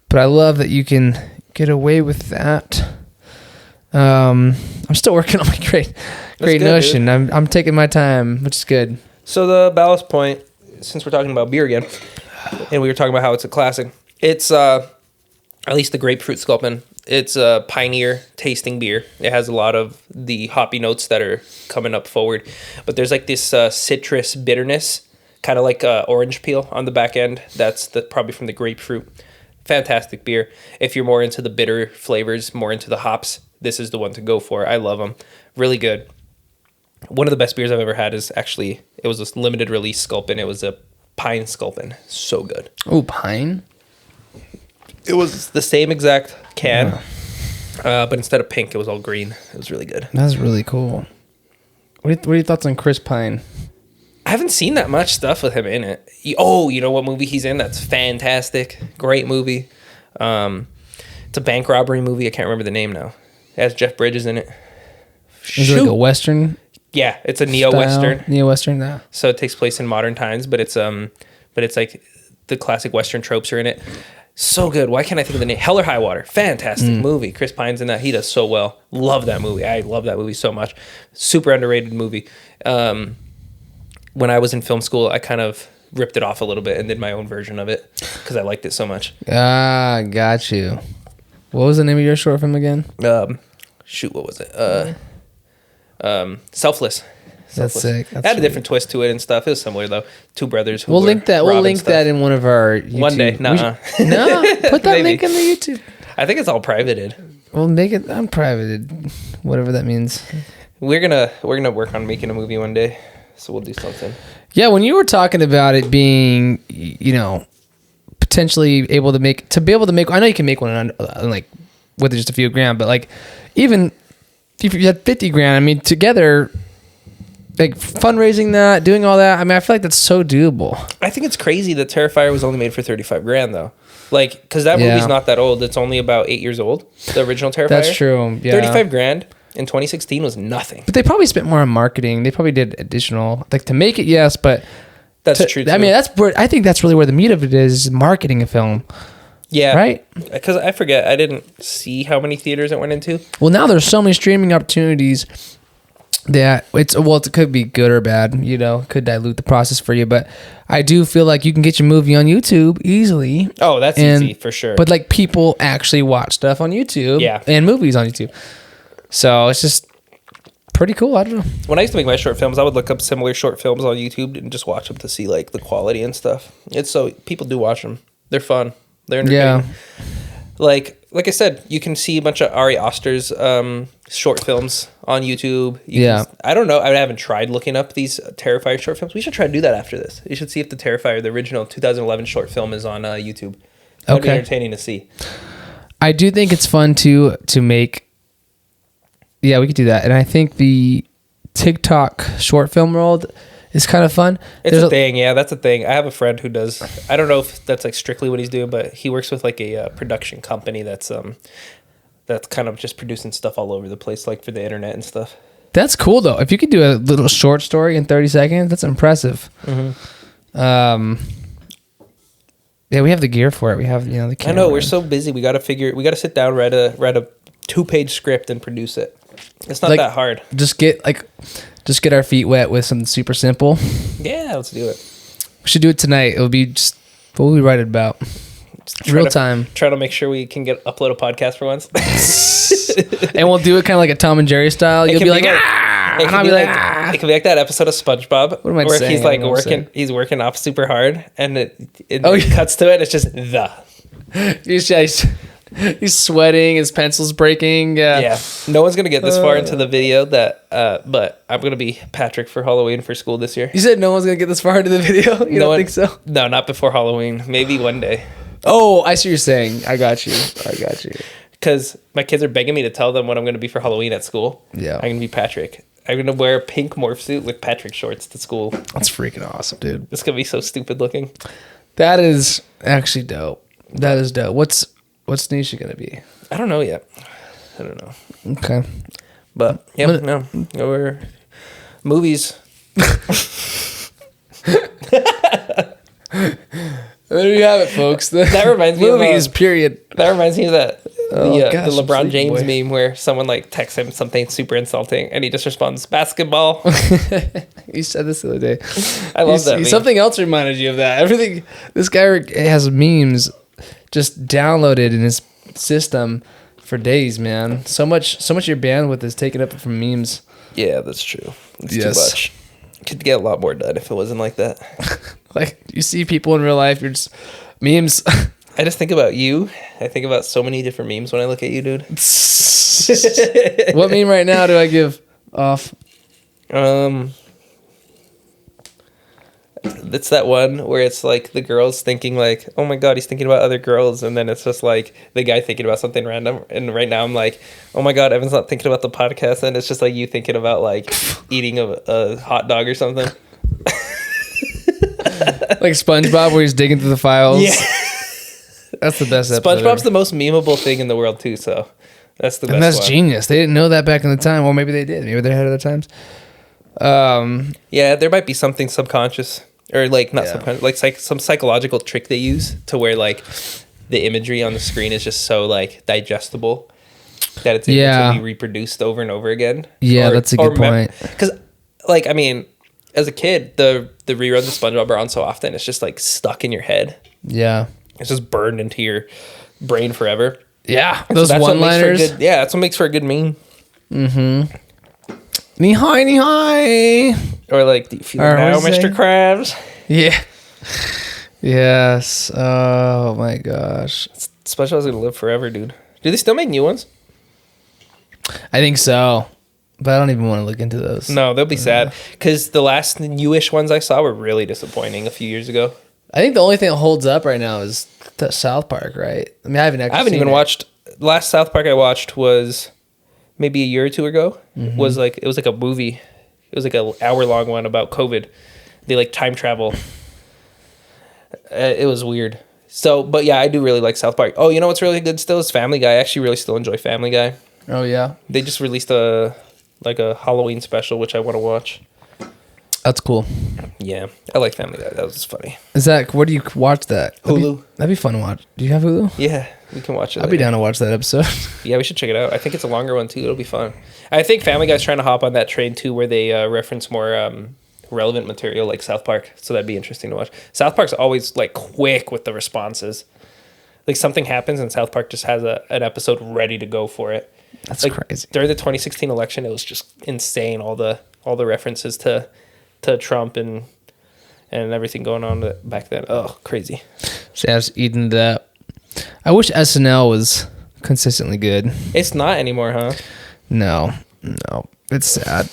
Speaker 2: But I love that you can get away with that. I'm still working on my great
Speaker 3: good,
Speaker 2: notion. I'm taking my time, which is good.
Speaker 3: So the ballast point, since we're talking about beer again, and we were talking about how it's a classic, it's at least the grapefruit sculpin. It's a pioneer tasting beer. It has a lot of the hoppy notes that are coming up forward, but there's like this citrus bitterness, kind of like orange peel on the back end. That's probably from the grapefruit. Fantastic beer. If you're more into the bitter flavors, more into the hops, this is the one to go for. I love them. Really good. One of the best beers I've ever had is actually, it was a limited release sculpin. It was a pine sculpin. So good.
Speaker 2: Oh, pine.
Speaker 3: It was the same exact can, but instead of pink, it was all green. It was really good.
Speaker 2: That's really cool. What are your thoughts on Chris Pine?
Speaker 3: I haven't seen that much stuff with him in it. You know what movie he's in? That's fantastic. Great movie. It's a bank robbery movie. I can't remember the name now. It has Jeff Bridges in it.
Speaker 2: Is it like a Western?
Speaker 3: Yeah, it's a neo-Western.
Speaker 2: Neo-Western, yeah.
Speaker 3: So it takes place in modern times, but it's like the classic Western tropes are in it. So good. Why can't I think of the name? Hell or High Water. Fantastic movie. Chris Pine's in that. He does so well. Love that movie. I love that movie so much. Super underrated movie. When I was in film school, I kind of ripped it off a little bit and did my own version of it because I liked it so much.
Speaker 2: Ah, got you. What was the name of your short film again?
Speaker 3: What was it? Selfless.
Speaker 2: That's sick.
Speaker 3: It had a different twist to it and stuff. It was similar though. Two brothers.
Speaker 2: We'll link that. We'll link that in one of our YouTube.
Speaker 3: One day.
Speaker 2: No, put that link in the YouTube.
Speaker 3: I think it's all privated.
Speaker 2: We'll make it unprivated, whatever that means.
Speaker 3: We're gonna work on making a movie one day, so we'll do something.
Speaker 2: Yeah, when you were talking about it being, potentially be able to make. I know you can make one on like with just a few grand, but like even if you had 50 grand, I mean, together. Like fundraising that, doing all that. I mean, I feel like that's so doable.
Speaker 3: I think it's crazy that Terrifier was only made for 35 grand though. Like, cause that movie's not that old. It's only about 8 years old. The original Terrifier.
Speaker 2: That's true. Yeah.
Speaker 3: 35 grand in 2016 was nothing.
Speaker 2: But they probably spent more on marketing. They probably did additional, like to make it. Yes. But
Speaker 3: that's true too.
Speaker 2: I mean, I think that's really where the meat of it is marketing a film.
Speaker 3: Yeah.
Speaker 2: Right.
Speaker 3: Cause I forget, I didn't see how many theaters it went into.
Speaker 2: Well, now there's so many streaming opportunities that it could be good or bad, could dilute the process for you, but I do feel like you can get your movie on YouTube easily.
Speaker 3: Oh, that's easy for sure.
Speaker 2: But like people actually watch stuff on YouTube, and movies on YouTube, so it's just pretty cool. I don't know.
Speaker 3: When I used to make my short films, I would look up similar short films on YouTube and just watch them to see like the quality and stuff. It's so people do watch them. They're fun. They're entertaining. Yeah. Like I said, you can see a bunch of Ari Aster's short films on YouTube. I don't know. I haven't tried looking up these Terrifier short films. We should try to do that after this. You should see if the Terrifier, the original 2011 short film, is on YouTube. That would be entertaining to see.
Speaker 2: I do think it's fun to make. Yeah, we could do that. And I think the TikTok short film world is kind of fun.
Speaker 3: It's a thing. Yeah, that's a thing. I have a friend who does, I don't know if that's like strictly what he's doing, but he works with like a production company that's that's kind of just producing stuff all over the place, like for the internet and stuff.
Speaker 2: That's cool though. If you could do a little short story in 30 seconds, that's impressive. Yeah, we have the gear for it. We have, the camera.
Speaker 3: I know, we're so busy. We got to sit down, write a 2-page script and produce it. It's not that hard.
Speaker 2: Just get our feet wet with something super simple.
Speaker 3: Yeah, let's do it.
Speaker 2: We should do it tonight. It'll be just what we write it about. Real time.
Speaker 3: Try to make sure we can upload a podcast for once.
Speaker 2: And we'll do it kind of like a Tom and Jerry style. You'll be like,
Speaker 3: ah! It could be like that episode of SpongeBob
Speaker 2: what am I
Speaker 3: where
Speaker 2: saying?
Speaker 3: he's working off super hard, and it cuts to it. And it's just
Speaker 2: he's sweating. His pencil's breaking.
Speaker 3: Yeah. No one's gonna get this far into the video but I'm gonna be Patrick for Halloween for school this year.
Speaker 2: You said no one's gonna get this far into the video. You don't think so?
Speaker 3: No, not before Halloween. Maybe one day.
Speaker 2: Oh, I see what you're saying. I got you.
Speaker 3: Because my kids are begging me to tell them what I'm going to be for Halloween at school.
Speaker 2: Yeah.
Speaker 3: I'm going to be Patrick. I'm going to wear a pink morph suit with Patrick shorts to school.
Speaker 2: That's freaking awesome, dude.
Speaker 3: It's going to be so stupid looking.
Speaker 2: That is actually dope. That is dope. What's Nisha going to be?
Speaker 3: I don't know yet. I don't know.
Speaker 2: Okay.
Speaker 3: But, yeah, no. We're movies.
Speaker 2: There you have it, folks.
Speaker 3: That reminds me
Speaker 2: movies, period.
Speaker 3: That reminds me of the LeBron James
Speaker 2: boy.
Speaker 3: meme where someone texts him something super insulting and he just responds, basketball.
Speaker 2: You said this the other day.
Speaker 3: I love that meme.
Speaker 2: Something else reminded you of that. Everything. This guy has memes just downloaded in his system for days, man. So much of your bandwidth is taken up from memes.
Speaker 3: Yeah, that's true. It's too much. Could get a lot more done if it wasn't like that.
Speaker 2: You see people in real life, you're just memes.
Speaker 3: I just think about you. I think about so many different memes when I look at you, dude.
Speaker 2: What meme right now do I give off?
Speaker 3: It's that one where it's like the girls thinking like, oh my god, he's thinking about other girls, and then it's just like the guy thinking about something random. And right now I'm like, oh my god, Evan's not thinking about the podcast, and it's just like you thinking about like eating a hot dog or something.
Speaker 2: Like SpongeBob where he's digging through the files.
Speaker 3: Yeah.
Speaker 2: That's the best episode.
Speaker 3: SpongeBob's the most memeable thing in the world too, so that's the best.
Speaker 2: And that's
Speaker 3: one.
Speaker 2: genius. They didn't know that back in the time. Or maybe they did. Maybe they're ahead of their times.
Speaker 3: Yeah, there might be something subconscious. Or subconscious, like some psychological trick they use to where like the imagery on the screen is just so like digestible that it's able to be reproduced over and over again.
Speaker 2: Yeah, that's a good point.
Speaker 3: Because as a kid, the reruns of SpongeBob are on so often, it's just like stuck in your head.
Speaker 2: Yeah,
Speaker 3: it's just burned into your brain forever.
Speaker 2: Yeah,
Speaker 3: and
Speaker 2: those one-liners.
Speaker 3: That's what makes for a good meme.
Speaker 2: Mm-hmm. Knee high.
Speaker 3: Or like, do you feel it now, Mr. Krabs?
Speaker 2: Yeah. Yes. Oh my gosh.
Speaker 3: SpongeBob's gonna live forever, dude. Do they still make new ones?
Speaker 2: I think so, but I don't even want to look into those.
Speaker 3: No, they'll be sad because the last newish ones I saw were really disappointing a few years ago.
Speaker 2: I think the only thing that holds up right now is the South Park, right? I mean, I haven't even
Speaker 3: watched. Last South Park I watched was maybe a year or two ago. It was like a movie. It was like an hour-long one about COVID. They like time travel. It was weird. So, but yeah, I do really like South Park. Oh, you know what's really good still is Family Guy. I actually really still enjoy Family Guy.
Speaker 2: Oh yeah.
Speaker 3: They just released a Halloween special, which I want to watch.
Speaker 2: That's cool.
Speaker 3: Yeah, I like Family Guy. That was funny.
Speaker 2: Is that where do you watch that?
Speaker 3: Hulu.
Speaker 2: That'd be fun to watch. Do you have Hulu?
Speaker 3: Yeah, we can watch it.
Speaker 2: I'd be down to watch that episode.
Speaker 3: Yeah, we should check it out. I think it's a longer one too. It'll be fun. I think Family Guy's trying to hop on that train too, where they reference more relevant material like South Park. So that'd be interesting to watch. South Park's always like quick with the responses. Like something happens and South Park just has an episode ready to go for it.
Speaker 2: That's
Speaker 3: like,
Speaker 2: crazy.
Speaker 3: During the 2016 election, it was just insane. All the references to Trump and everything going on back then. Oh, crazy.
Speaker 2: So I was eating that. I wish SNL was consistently good.
Speaker 3: It's not anymore, huh?
Speaker 2: No. It's sad.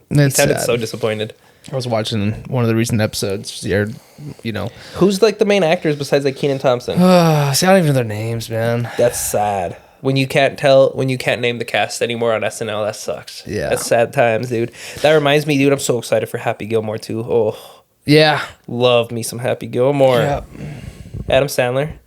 Speaker 3: He sounded so disappointed.
Speaker 2: I was watching one of the recent episodes.
Speaker 3: Who's like the main actors besides like Kenan Thompson?
Speaker 2: See, I don't even know their names, man.
Speaker 3: That's sad. When you can't name the cast anymore on SNL, that sucks.
Speaker 2: Yeah.
Speaker 3: That's sad times, dude. That reminds me, dude, I'm so excited for Happy Gilmore too. Oh.
Speaker 2: Yeah.
Speaker 3: Love me some Happy Gilmore.
Speaker 2: Yeah.
Speaker 3: Adam Sandler.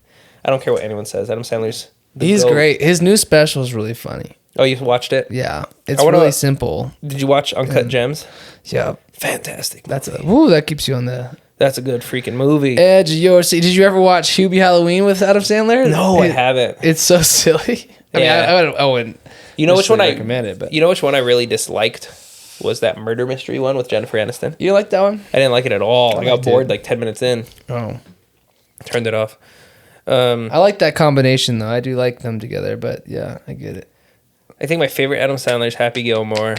Speaker 3: I don't care what anyone says. Adam Sandler's
Speaker 2: He's
Speaker 3: GOAT.
Speaker 2: great. His new special is really funny.
Speaker 3: Oh, you watched it?
Speaker 2: Yeah, it's
Speaker 3: wanna-
Speaker 2: really simple.
Speaker 3: Did you watch Uncut Gems?
Speaker 2: Yeah,
Speaker 3: Fantastic.
Speaker 2: that's that keeps you on the
Speaker 3: That's a good freaking movie.
Speaker 2: edge of your seat. Did you ever watch Hubie Halloween with Adam Sandler?
Speaker 3: No, I haven't.
Speaker 2: It's so silly. I mean,
Speaker 3: Yeah.
Speaker 2: I wouldn't.
Speaker 3: You know which one I
Speaker 2: recommend it, but
Speaker 3: You know which one I really disliked was that murder mystery one with Jennifer Aniston.
Speaker 2: you like that one?
Speaker 3: I didn't like it at all. I got
Speaker 2: liked
Speaker 3: bored
Speaker 2: it.
Speaker 3: like 10 minutes in.
Speaker 2: Oh,
Speaker 3: Turned it off.
Speaker 2: I like that combination though. I do like them together, but yeah, I get it.
Speaker 3: I think my favorite Adam Sandler is Happy Gilmore.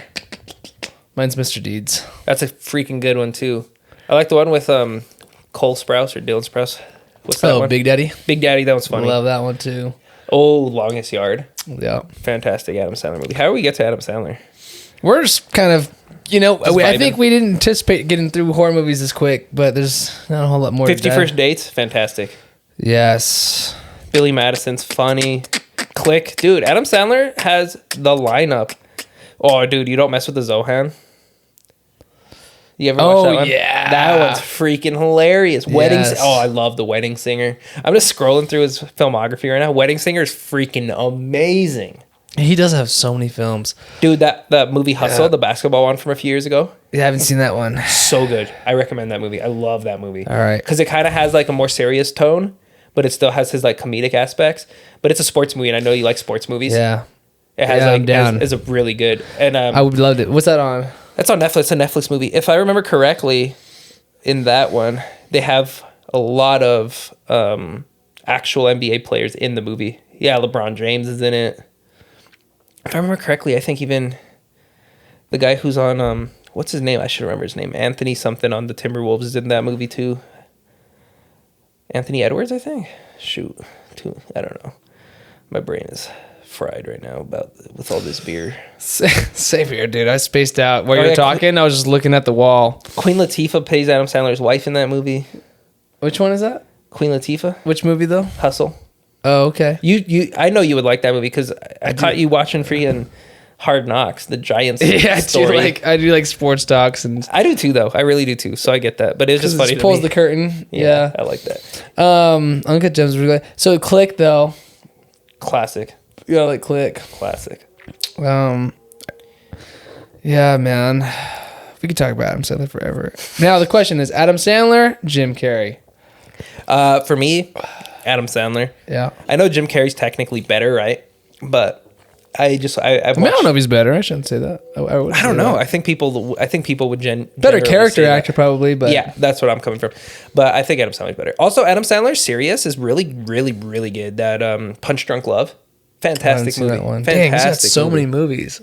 Speaker 2: Mine's Mr. Deeds.
Speaker 3: That's a freaking good one too. I like the one with Cole Sprouse or Dylan Sprouse. What's that one?
Speaker 2: Big Daddy.
Speaker 3: Big Daddy. That was funny.
Speaker 2: Love that one too.
Speaker 3: Oh, Longest Yard.
Speaker 2: Yeah,
Speaker 3: Fantastic Adam Sandler movie. How do we get to Adam Sandler?
Speaker 2: we're just kind of. I
Speaker 3: vibing.
Speaker 2: think we didn't anticipate getting through horror movies this quick, but there's not a whole lot more.
Speaker 3: 50
Speaker 2: to
Speaker 3: First Dates. Fantastic.
Speaker 2: Yes.
Speaker 3: Billy Madison's funny. Click. Dude, Adam Sandler has the lineup. Oh, dude, you don't mess with the Zohan. You ever watch that one?
Speaker 2: Yeah.
Speaker 3: That one's freaking hilarious.
Speaker 2: Yes.
Speaker 3: Oh, I love The Wedding Singer. I'm just scrolling through his filmography right now. Wedding Singer is freaking amazing.
Speaker 2: He does have so many films.
Speaker 3: Dude, that movie Hustle, the basketball one from a few years ago,
Speaker 2: I haven't seen that one.
Speaker 3: so good. I recommend that movie. I love that movie.
Speaker 2: All right.
Speaker 3: Because it kind of has like a more serious tone, but it still has his like comedic aspects. But it's a sports movie, and I know you like sports movies.
Speaker 2: Yeah.
Speaker 3: It has
Speaker 2: Yeah, I'm
Speaker 3: like
Speaker 2: down.
Speaker 3: is a really good, and
Speaker 2: I would love it. What's that on?
Speaker 3: that's on Netflix. It's a Netflix movie. If I remember correctly, in that one they have a lot of actual NBA players in the movie. Yeah, LeBron James is in it. If I remember correctly, I think even the guy who's on what's his name? I should remember his name. Anthony something on the Timberwolves is in that movie too. Anthony Edwards, I think. Shoot, I don't know. My brain is fried right now with all this beer.
Speaker 2: Same here, dude. I spaced out. While
Speaker 3: Oh,
Speaker 2: you were
Speaker 3: yeah,
Speaker 2: talking, I was just looking at the wall.
Speaker 3: Queen Latifah plays Adam Sandler's wife in that movie.
Speaker 2: Which one is that?
Speaker 3: Queen Latifah,
Speaker 2: Which movie, though?
Speaker 3: Hustle.
Speaker 2: Oh, okay.
Speaker 3: I know you would like that movie because I caught you watching freaking Hard Knocks, the Giants
Speaker 2: Yeah,
Speaker 3: story.
Speaker 2: I do like sports docs and
Speaker 3: I do too, though. I really do too. So I get that, but it was just funny.
Speaker 2: just
Speaker 3: To
Speaker 2: pulls
Speaker 3: me.
Speaker 2: the curtain.
Speaker 3: Yeah,
Speaker 2: Yeah.
Speaker 3: I like that.
Speaker 2: Uncut Gems. Really. So Click though.
Speaker 3: Classic,
Speaker 2: You gotta like Click.
Speaker 3: classic.
Speaker 2: Yeah, man. We could talk about Adam Sandler forever. Now the question is: Adam Sandler, Jim Carrey.
Speaker 3: For me, Adam Sandler.
Speaker 2: Yeah.
Speaker 3: I know Jim Carrey's technically better, right? But I've
Speaker 2: I
Speaker 3: watched,
Speaker 2: mean, I don't know if he's better. I shouldn't say that.
Speaker 3: I don't know. I think people would
Speaker 2: Better
Speaker 3: generally
Speaker 2: character
Speaker 3: say that.
Speaker 2: actor probably, but
Speaker 3: Yeah, that's what I'm coming from. But I think Adam Sandler's better. Also, Adam Sandler's Serious is really, really, really good. That Punch Drunk Love,
Speaker 2: I haven't
Speaker 3: fantastic
Speaker 2: seen
Speaker 3: movie.
Speaker 2: that one.
Speaker 3: Fantastic.
Speaker 2: Dang, he's got so
Speaker 3: movie.
Speaker 2: many movies.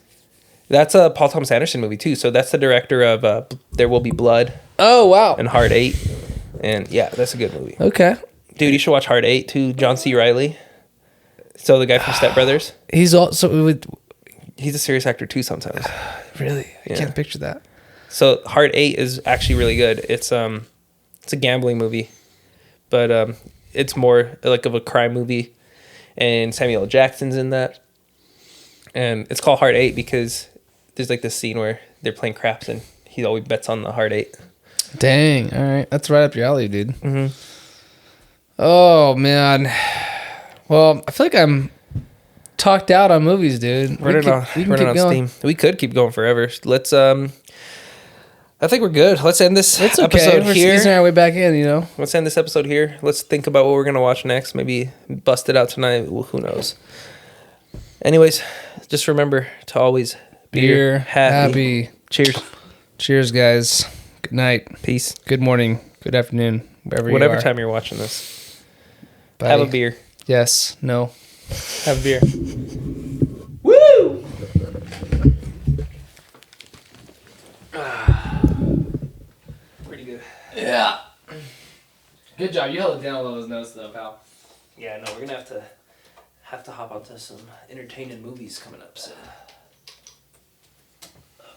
Speaker 3: That's a Paul Thomas Anderson movie too. So that's the director of There Will Be Blood
Speaker 2: Oh wow.
Speaker 3: and Hard 8. And yeah, that's a good movie.
Speaker 2: Okay.
Speaker 3: Dude, you should watch Hard 8 too. John C. Reilly. So the guy from Step Brothers.
Speaker 2: He's also with
Speaker 3: He's a serious actor too sometimes.
Speaker 2: really. I
Speaker 3: Yeah.
Speaker 2: can't picture that.
Speaker 3: So Hard 8 is actually really good. It's a gambling movie, but it's more like of a crime movie, and Samuel L. Jackson's in that. And it's called Hard 8 because there's like this scene where they're playing craps and he always bets on the Hard 8.
Speaker 2: Dang. All right, that's right up your alley, dude.
Speaker 3: Mm-hmm.
Speaker 2: Oh man. Well, I feel like I'm talked out on movies, dude.
Speaker 3: Running on Steam. We could keep going forever. Let's I think we're good. Let's end this
Speaker 2: It's okay.
Speaker 3: episode
Speaker 2: We're
Speaker 3: here.
Speaker 2: easing our way back in, you know.
Speaker 3: Let's end this episode here. Let's think about what we're gonna watch next. Maybe bust it out tonight. Well, who knows? Anyways, just remember to always
Speaker 2: Beer happy.
Speaker 3: Cheers.
Speaker 2: Cheers, guys. Good night.
Speaker 3: Peace.
Speaker 2: Good morning. Good afternoon. Wherever you
Speaker 3: Whatever
Speaker 2: are.
Speaker 3: time you're watching this.
Speaker 2: Bye.
Speaker 3: Have a beer.
Speaker 2: Yes. No.
Speaker 3: Have a beer.
Speaker 2: Woo!
Speaker 3: Pretty good.
Speaker 2: Yeah. Good job. You held it down with those notes, though, pal.
Speaker 3: Yeah, no, we're gonna have to hop onto some entertaining movies coming up soon.